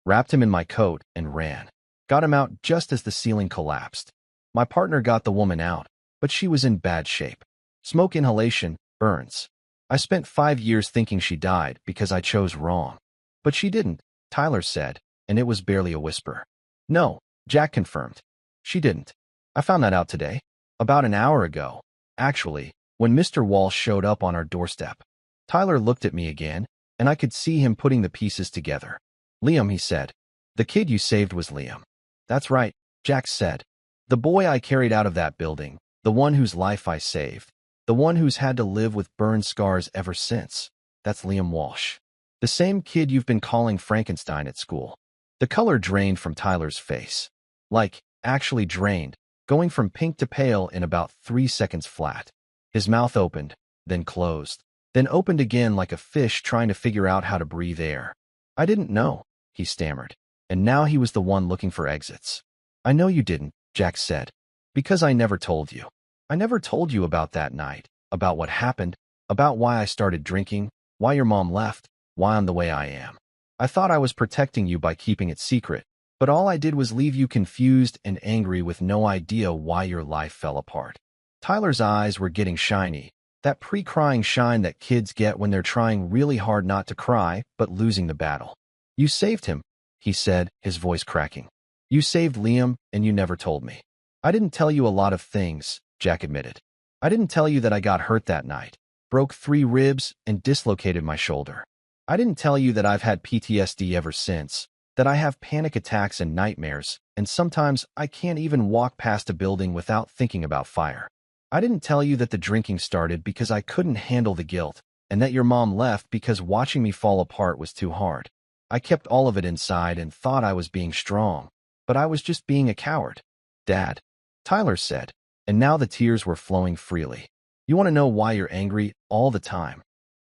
[SPEAKER 1] "Wrapped him in my coat and ran. Got him out just as the ceiling collapsed. My partner got the woman out, but she was in bad shape. Smoke inhalation, burns. I spent 5 years thinking she died because I chose wrong. But she didn't," Tyler said, and it was barely a whisper. "No," Jack confirmed. "She didn't. I found that out today. About an hour ago, actually, when Mr. Walsh showed up on our doorstep." Tyler looked at me again, and I could see him putting the pieces together. "Liam," he said. "The kid you saved was Liam." "That's right," Jack said. "The boy I carried out of that building, the one whose life I saved, the one who's had to live with burn scars ever since. That's Liam Walsh. The same kid you've been calling Frankenstein at school." The color drained from Tyler's face. Like, actually drained, going from pink to pale in about 3 seconds flat. His mouth opened, then closed, then opened again like a fish trying to figure out how to breathe air. "I didn't know," he stammered, and now he was the one looking for exits. "I know you didn't," Jack said, "because I never told you. I never told you about that night, about what happened, about why I started drinking, why your mom left, why I'm the way I am. I thought I was protecting you by keeping it secret, but all I did was leave you confused and angry with no idea why your life fell apart." Tyler's eyes were getting shiny, that pre-crying shine that kids get when they're trying really hard not to cry but losing the battle. "You saved him," he said, his voice cracking. "You saved Liam, and you never told me." "I didn't tell you a lot of things," Jack admitted. "I didn't tell you that I got hurt that night, broke 3 ribs, and dislocated my shoulder. I didn't tell you that I've had PTSD ever since, that I have panic attacks and nightmares, and sometimes I can't even walk past a building without thinking about fire. I didn't tell you that the drinking started because I couldn't handle the guilt, and that your mom left because watching me fall apart was too hard. I kept all of it inside and thought I was being strong, but I was just being a coward." "Dad," Tyler said, and now the tears were flowing freely. "You want to know why you're angry all the time?"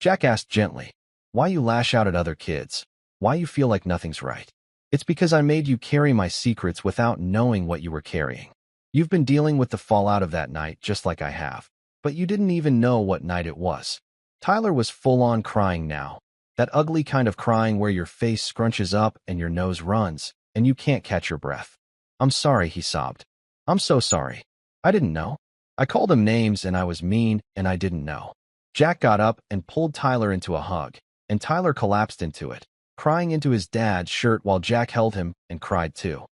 [SPEAKER 1] Jack asked gently. "Why you lash out at other kids? Why you feel like nothing's right? It's because I made you carry my secrets without knowing what you were carrying. You've been dealing with the fallout of that night just like I have, but you didn't even know what night it was." Tyler was full-on crying now, that ugly kind of crying where your face scrunches up and your nose runs, and you can't catch your breath. "I'm sorry," he sobbed. "I'm so sorry. I didn't know. I called him names and I was mean and I didn't know." Jack got up and pulled Tyler into a hug, and Tyler collapsed into it, crying into his dad's shirt while Jack held him and cried too.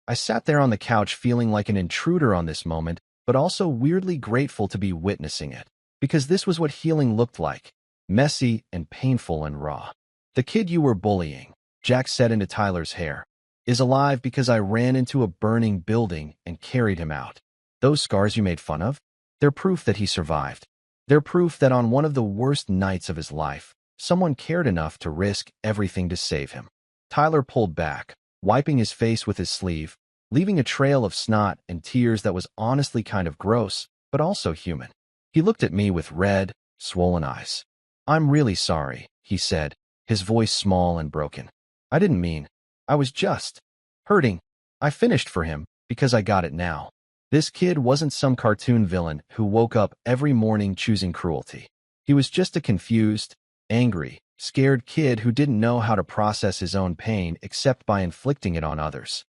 [SPEAKER 1] I sat there on the couch feeling like an intruder on this moment, but also weirdly grateful to be witnessing it, because this was what healing looked like, messy and painful and raw. "The kid you were bullying," Jack said into Tyler's hair, "is alive because I ran into a burning building and carried him out. Those scars you made fun of? They're proof that he survived. They're proof that on one of the worst nights of his life, someone cared enough to risk everything to save him." Tyler pulled back, wiping his face with his sleeve, leaving a trail of snot and tears that was honestly kind of gross, but also human. He looked at me with red, swollen eyes. "I'm really sorry," he said, his voice small and broken. "I didn't mean. I was just hurting. I finished for him because I got it now. This kid wasn't some cartoon villain who woke up every morning choosing cruelty. He was just a confused, angry, scared kid who didn't know how to process his own pain except by inflicting it on others."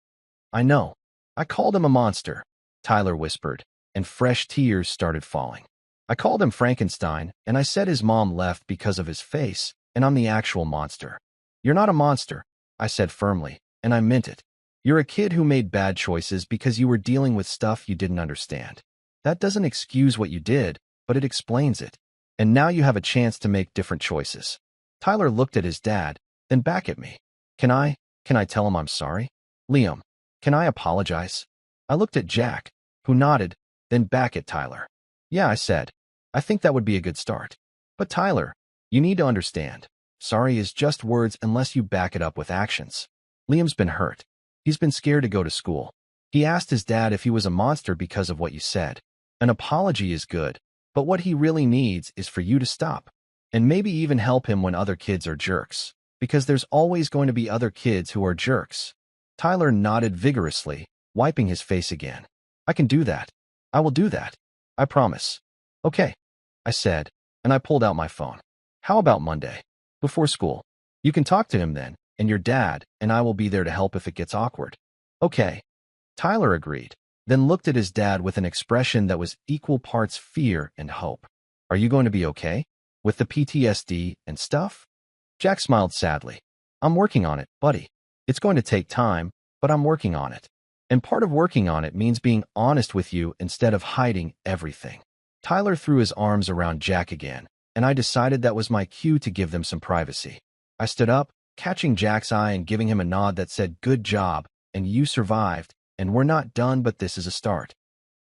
[SPEAKER 1] "I know. I called him a monster," Tyler whispered, and fresh tears started falling. I called him Frankenstein, and I said his mom left because of his face, and I'm the actual monster. You're not a monster, I said firmly, and I meant it. You're a kid who made bad choices because you were dealing with stuff you didn't understand. That doesn't excuse what you did, but it explains it. And now you have a chance to make different choices. Tyler looked at his dad, then back at me. Can I tell him I'm sorry? Liam, can I apologize? I looked at Jack, who nodded, then back at Tyler. Yeah, I said. I think that would be a good start. But Tyler, you need to understand. Sorry is just words unless you back it up with actions. Liam's been hurt. He's been scared to go to school. He asked his dad if he was a monster because of what you said. An apology is good, but what he really needs is for you to stop. And maybe even help him when other kids are jerks. Because there's always going to be other kids who are jerks. Tyler nodded vigorously, wiping his face again. I can do that. I will do that. I promise. Okay, I said, and I pulled out my phone. How about Monday? Before school. You can talk to him then, and your dad, and I will be there to help if it gets awkward. Okay. Tyler agreed, then looked at his dad with an expression that was equal parts fear and hope. Are you going to be okay? With the PTSD and stuff? Jack smiled sadly. I'm working on it, buddy. It's going to take time, but I'm working on it. And part of working on it means being honest with you instead of hiding everything. Tyler threw his arms around Jack again, and I decided that was my cue to give them some privacy. I stood up, catching Jack's eye and giving him a nod that said, good job, and you survived, and we're not done, but this is a start.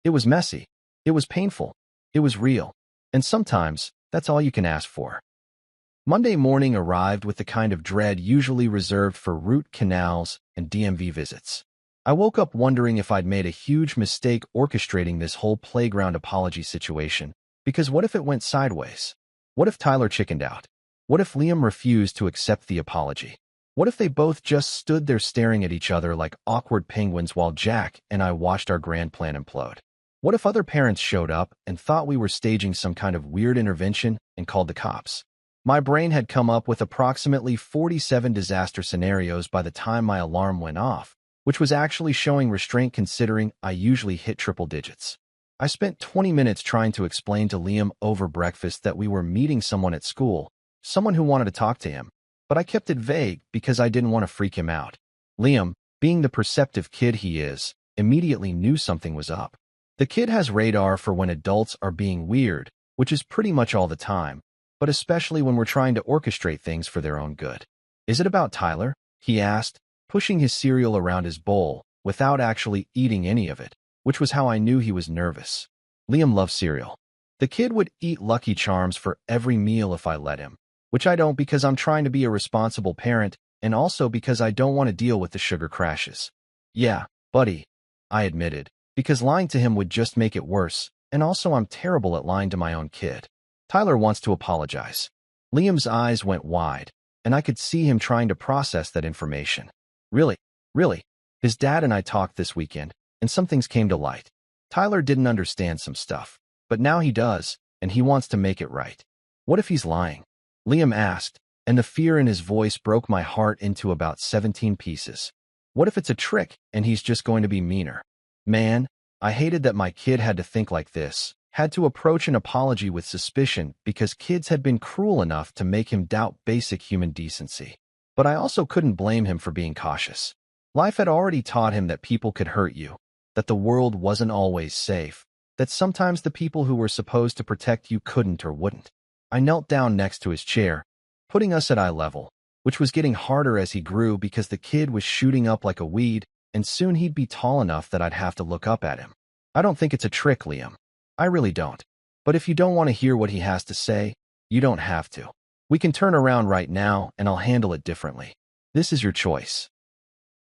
[SPEAKER 1] It was messy. It was painful. It was real. And sometimes, that's all you can ask for. Monday morning arrived with the kind of dread usually reserved for root canals and DMV visits. I woke up wondering if I'd made a huge mistake orchestrating this whole playground apology situation, because what if it went sideways? What if Tyler chickened out? What if Liam refused to accept the apology? What if they both just stood there staring at each other like awkward penguins while Jack and I watched our grand plan implode? What if other parents showed up and thought we were staging some kind of weird intervention and called the cops? My brain had come up with approximately 47 disaster scenarios by the time my alarm went off, which was actually showing restraint considering I usually hit triple digits. I spent 20 minutes trying to explain to Liam over breakfast that we were meeting someone at school, someone who wanted to talk to him, but I kept it vague because I didn't want to freak him out. Liam, being the perceptive kid he is, immediately knew something was up. The kid has radar for when adults are being weird, which is pretty much all the time, but especially when we're trying to orchestrate things for their own good. Is it about Tyler? He asked, pushing his cereal around his bowl without actually eating any of it, which was how I knew he was nervous. Liam loves cereal. The kid would eat Lucky Charms for every meal if I let him, which I don't because I'm trying to be a responsible parent and also because I don't want to deal with the sugar crashes. Yeah, buddy, I admitted, because lying to him would just make it worse, and also I'm terrible at lying to my own kid. Tyler wants to apologize. Liam's eyes went wide, and I could see him trying to process that information. Really? His dad and I talked this weekend, and some things came to light. Tyler didn't understand some stuff, but now he does, and he wants to make it right. What if he's lying? Liam asked, and the fear in his voice broke my heart into about 17 pieces. What if it's a trick, and he's just going to be meaner? Man, I hated that my kid had to think like this. Had to approach an apology with suspicion because kids had been cruel enough to make him doubt basic human decency. But I also couldn't blame him for being cautious. Life had already taught him that people could hurt you, that the world wasn't always safe, that sometimes the people who were supposed to protect you couldn't or wouldn't. I knelt down next to his chair, putting us at eye level, which was getting harder as he grew because the kid was shooting up like a weed, and soon he'd be tall enough that I'd have to look up at him. I don't think it's a trick, Liam. I really don't. But if you don't want to hear what he has to say, you don't have to. We can turn around right now, and I'll handle it differently. This is your choice.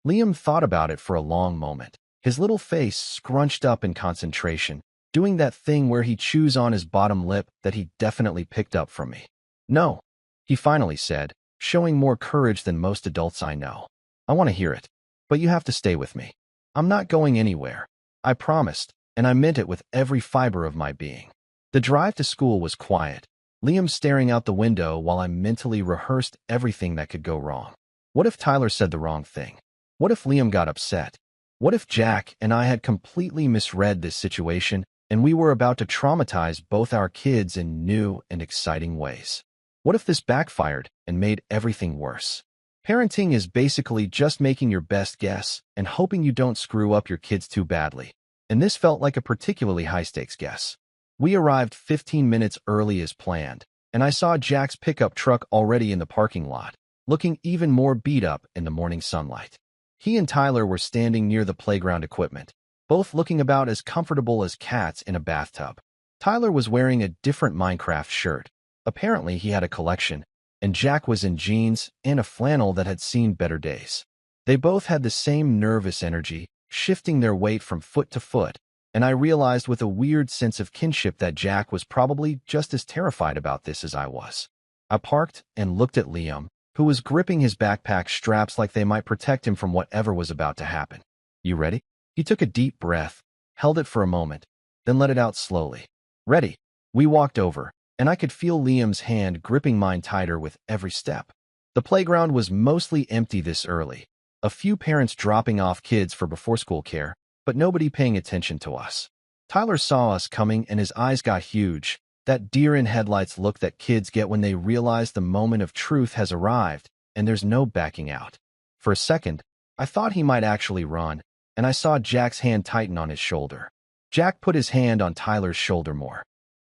[SPEAKER 1] Liam thought about it for a long moment, his little face scrunched up in concentration, doing that thing where he chews on his bottom lip that he definitely picked up from me. No, he finally said, showing more courage than most adults I know. I want to hear it, but you have to stay with me. I'm not going anywhere. I promised, and I meant it with every fiber of my being. The drive to school was quiet, Liam staring out the window while I mentally rehearsed everything that could go wrong. What if Tyler said the wrong thing? What if Liam got upset? What if Jack and I had completely misread this situation and we were about to traumatize both our kids in new and exciting ways. What if this backfired and made everything worse? Parenting is basically just making your best guess and hoping you don't screw up your kids too badly. And this felt like a particularly high-stakes guess. We arrived 15 minutes early as planned, and I saw Jack's pickup truck already in the parking lot, looking even more beat up in the morning sunlight. He and Tyler were standing near the playground equipment, both looking about as comfortable as cats in a bathtub. Tyler was wearing a different Minecraft shirt. Apparently, he had a collection, and Jack was in jeans and a flannel that had seen better days. They both had the same nervous energy, shifting their weight from foot to foot, and I realized with a weird sense of kinship that Jack was probably just as terrified about this as I was. I parked and looked at Liam, who was gripping his backpack straps like they might protect him from whatever was about to happen. "You ready?" He took a deep breath, held it for a moment, then let it out slowly. "Ready." We walked over, and I could feel Liam's hand gripping mine tighter with every step. The playground was mostly empty this early, a few parents dropping off kids for before-school care, but nobody paying attention to us. Tyler saw us coming and his eyes got huge, that deer-in-headlights look that kids get when they realize the moment of truth has arrived and there's no backing out. For a second, I thought he might actually run, and I saw Jack's hand tighten on his shoulder. Jack put his hand on Tyler's shoulder more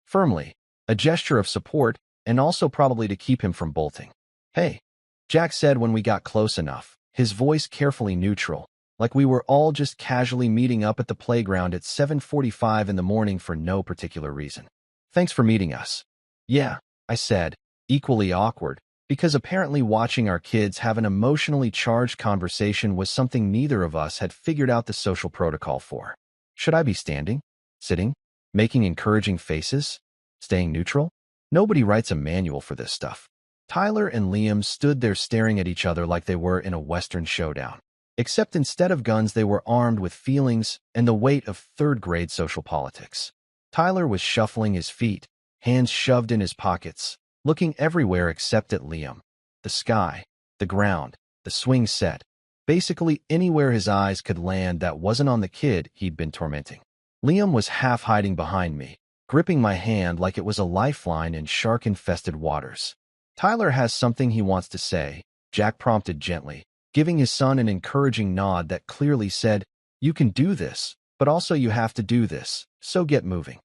[SPEAKER 1] firmly, a gesture of support, and also probably to keep him from bolting. "Hey," Jack said when we got close enough, his voice carefully neutral, like we were all just casually meeting up at the playground at 7:45 in the morning for no particular reason. "Thanks for meeting us." "Yeah," I said, equally awkward, because apparently watching our kids have an emotionally charged conversation was something neither of us had figured out the social protocol for. Should I be standing? Sitting? Making encouraging faces? Staying neutral? Nobody writes a manual for this stuff. Tyler and Liam stood there staring at each other like they were in a Western showdown. Except instead of guns, they were armed with feelings and the weight of third-grade social politics. Tyler was shuffling his feet, hands shoved in his pockets, looking everywhere except at Liam. The sky, the ground, the swing set, basically anywhere his eyes could land that wasn't on the kid he'd been tormenting. Liam was half hiding behind me, gripping my hand like it was a lifeline in shark-infested waters. "Tyler has something he wants to say," Jack prompted gently, giving his son an encouraging nod that clearly said, "You can do this, but also you have to do this, so get moving."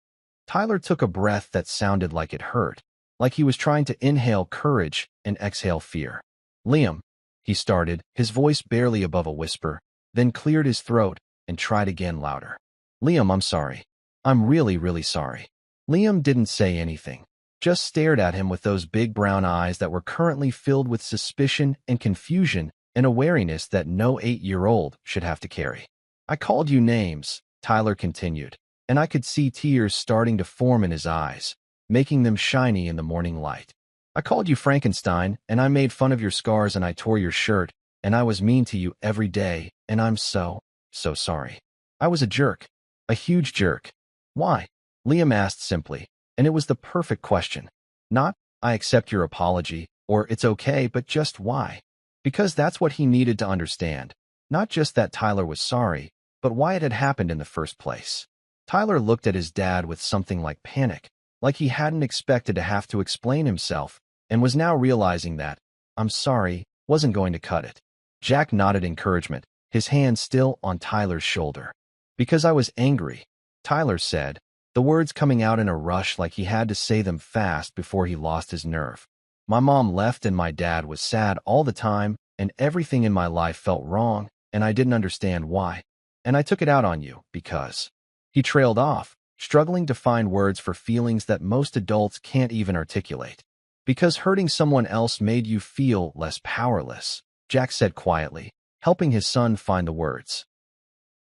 [SPEAKER 1] Tyler took a breath that sounded like it hurt, like he was trying to inhale courage and exhale fear. "Liam," he started, his voice barely above a whisper, then cleared his throat and tried again louder. "Liam, I'm sorry. I'm really, really sorry." Liam didn't say anything, just stared at him with those big brown eyes that were currently filled with suspicion and confusion and a wariness that no 8-year-old should have to carry. "I called you names," Tyler continued, and I could see tears starting to form in his eyes, making them shiny in the morning light. "I called you Frankenstein, and I made fun of your scars, and I tore your shirt, and I was mean to you every day, and I'm so sorry. I was a jerk, a huge jerk." "Why?" Liam asked simply, and it was the perfect question. Not, "I accept your apology," or "It's okay," but just why. Because that's what he needed to understand. Not just that Tyler was sorry, but why it had happened in the first place. Tyler looked at his dad with something like panic, like he hadn't expected to have to explain himself, and was now realizing that, "I'm sorry," wasn't going to cut it. Jack nodded encouragement, his hand still on Tyler's shoulder. "Because I was angry," Tyler said, the words coming out in a rush like he had to say them fast before he lost his nerve. "My mom left and my dad was sad all the time, and everything in my life felt wrong, and I didn't understand why. And I took it out on you because..." He trailed off, struggling to find words for feelings that most adults can't even articulate. "Because hurting someone else made you feel less powerless," Jack said quietly, helping his son find the words.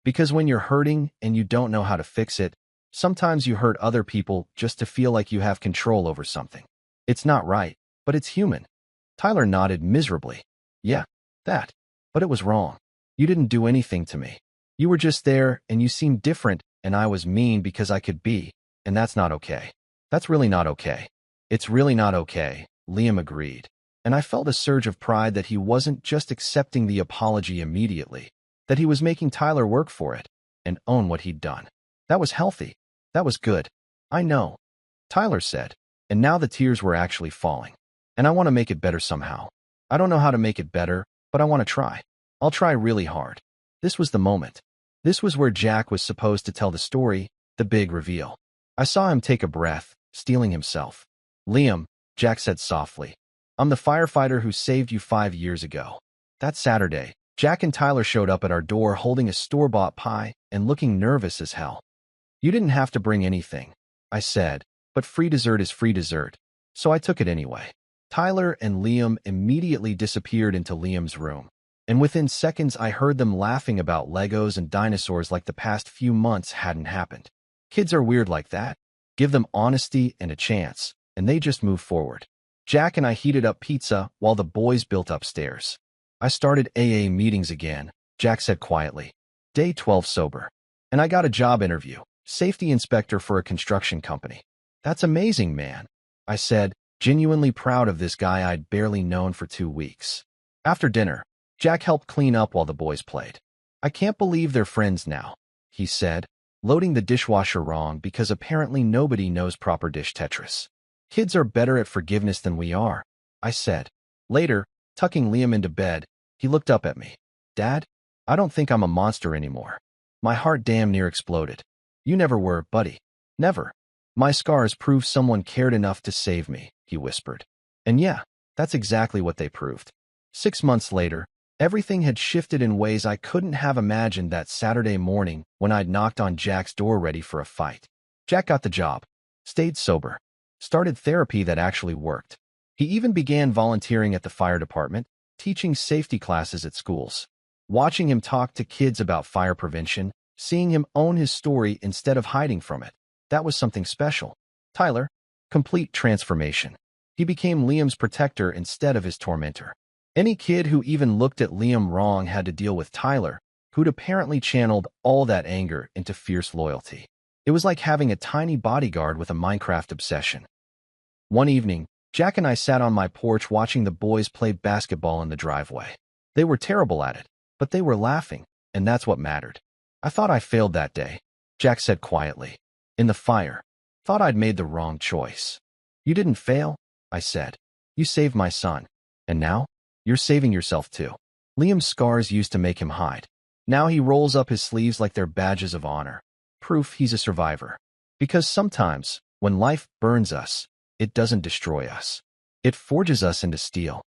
[SPEAKER 1] "Because when you're hurting and you don't know how to fix it, sometimes you hurt other people just to feel like you have control over something. It's not right, but it's human." Tyler nodded miserably. "Yeah, that. But it was wrong. You didn't do anything to me. You were just there, and you seemed different, and I was mean because I could be, and that's not okay. That's really not okay." "It's really not okay," Liam agreed, and I felt a surge of pride that he wasn't just accepting the apology immediately, that he was making Tyler work for it and own what he'd done. That was healthy. That was good. I know, Tyler said. And now the tears were actually falling. And I want to make it better somehow. I don't know how to make it better, but I want to try. I'll try really hard. This was the moment. This was where Jack was supposed to tell the story, the big reveal. I saw him take a breath, steeling himself. Liam, Jack said softly. I'm the firefighter who saved you 5 years ago. That Saturday, Jack and Tyler showed up at our door holding a store-bought pie and looking nervous as hell. You didn't have to bring anything, I said, but free dessert is free dessert, so I took it anyway. Tyler and Liam immediately disappeared into Liam's room, and within seconds I heard them laughing about Legos and dinosaurs like the past few months hadn't happened. Kids are weird like that. Give them honesty and a chance, and they just move forward. Jack and I heated up pizza while the boys built upstairs. I started AA meetings again, Jack said quietly. Day 12 sober. And I got a job interview, safety inspector for a construction company. That's amazing, man, I said, genuinely proud of this guy I'd barely known for 2 weeks. After dinner, Jack helped clean up while the boys played. I can't believe they're friends now, he said, loading the dishwasher wrong because apparently nobody knows proper dish Tetris. Kids are better at forgiveness than we are, I said. Later, tucking Liam into bed, he looked up at me. Dad, I don't think I'm a monster anymore. My heart damn near exploded. You never were, buddy. Never. My scars prove someone cared enough to save me, he whispered. And yeah, that's exactly what they proved. 6 months later, everything had shifted in ways I couldn't have imagined that Saturday morning when I'd knocked on Jack's door ready for a fight. Jack got the job, stayed sober, started therapy that actually worked. He even began volunteering at the fire department, teaching safety classes at schools. Watching him talk to kids about fire prevention, seeing him own his story instead of hiding from it, that was something special. Tyler, complete transformation. He became Liam's protector instead of his tormentor. Any kid who even looked at Liam wrong had to deal with Tyler, who'd apparently channeled all that anger into fierce loyalty. It was like having a tiny bodyguard with a Minecraft obsession. One evening, Jack and I sat on my porch watching the boys play basketball in the driveway. They were terrible at it, but they were laughing, and that's what mattered. I thought I failed that day, Jack said quietly. In the fire. Thought I'd made the wrong choice. You didn't fail, I said. You saved my son. And now? You're saving yourself too. Liam's scars used to make him hide. Now he rolls up his sleeves like they're badges of honor. Proof he's a survivor. Because sometimes, when life burns us, it doesn't destroy us. It forges us into steel.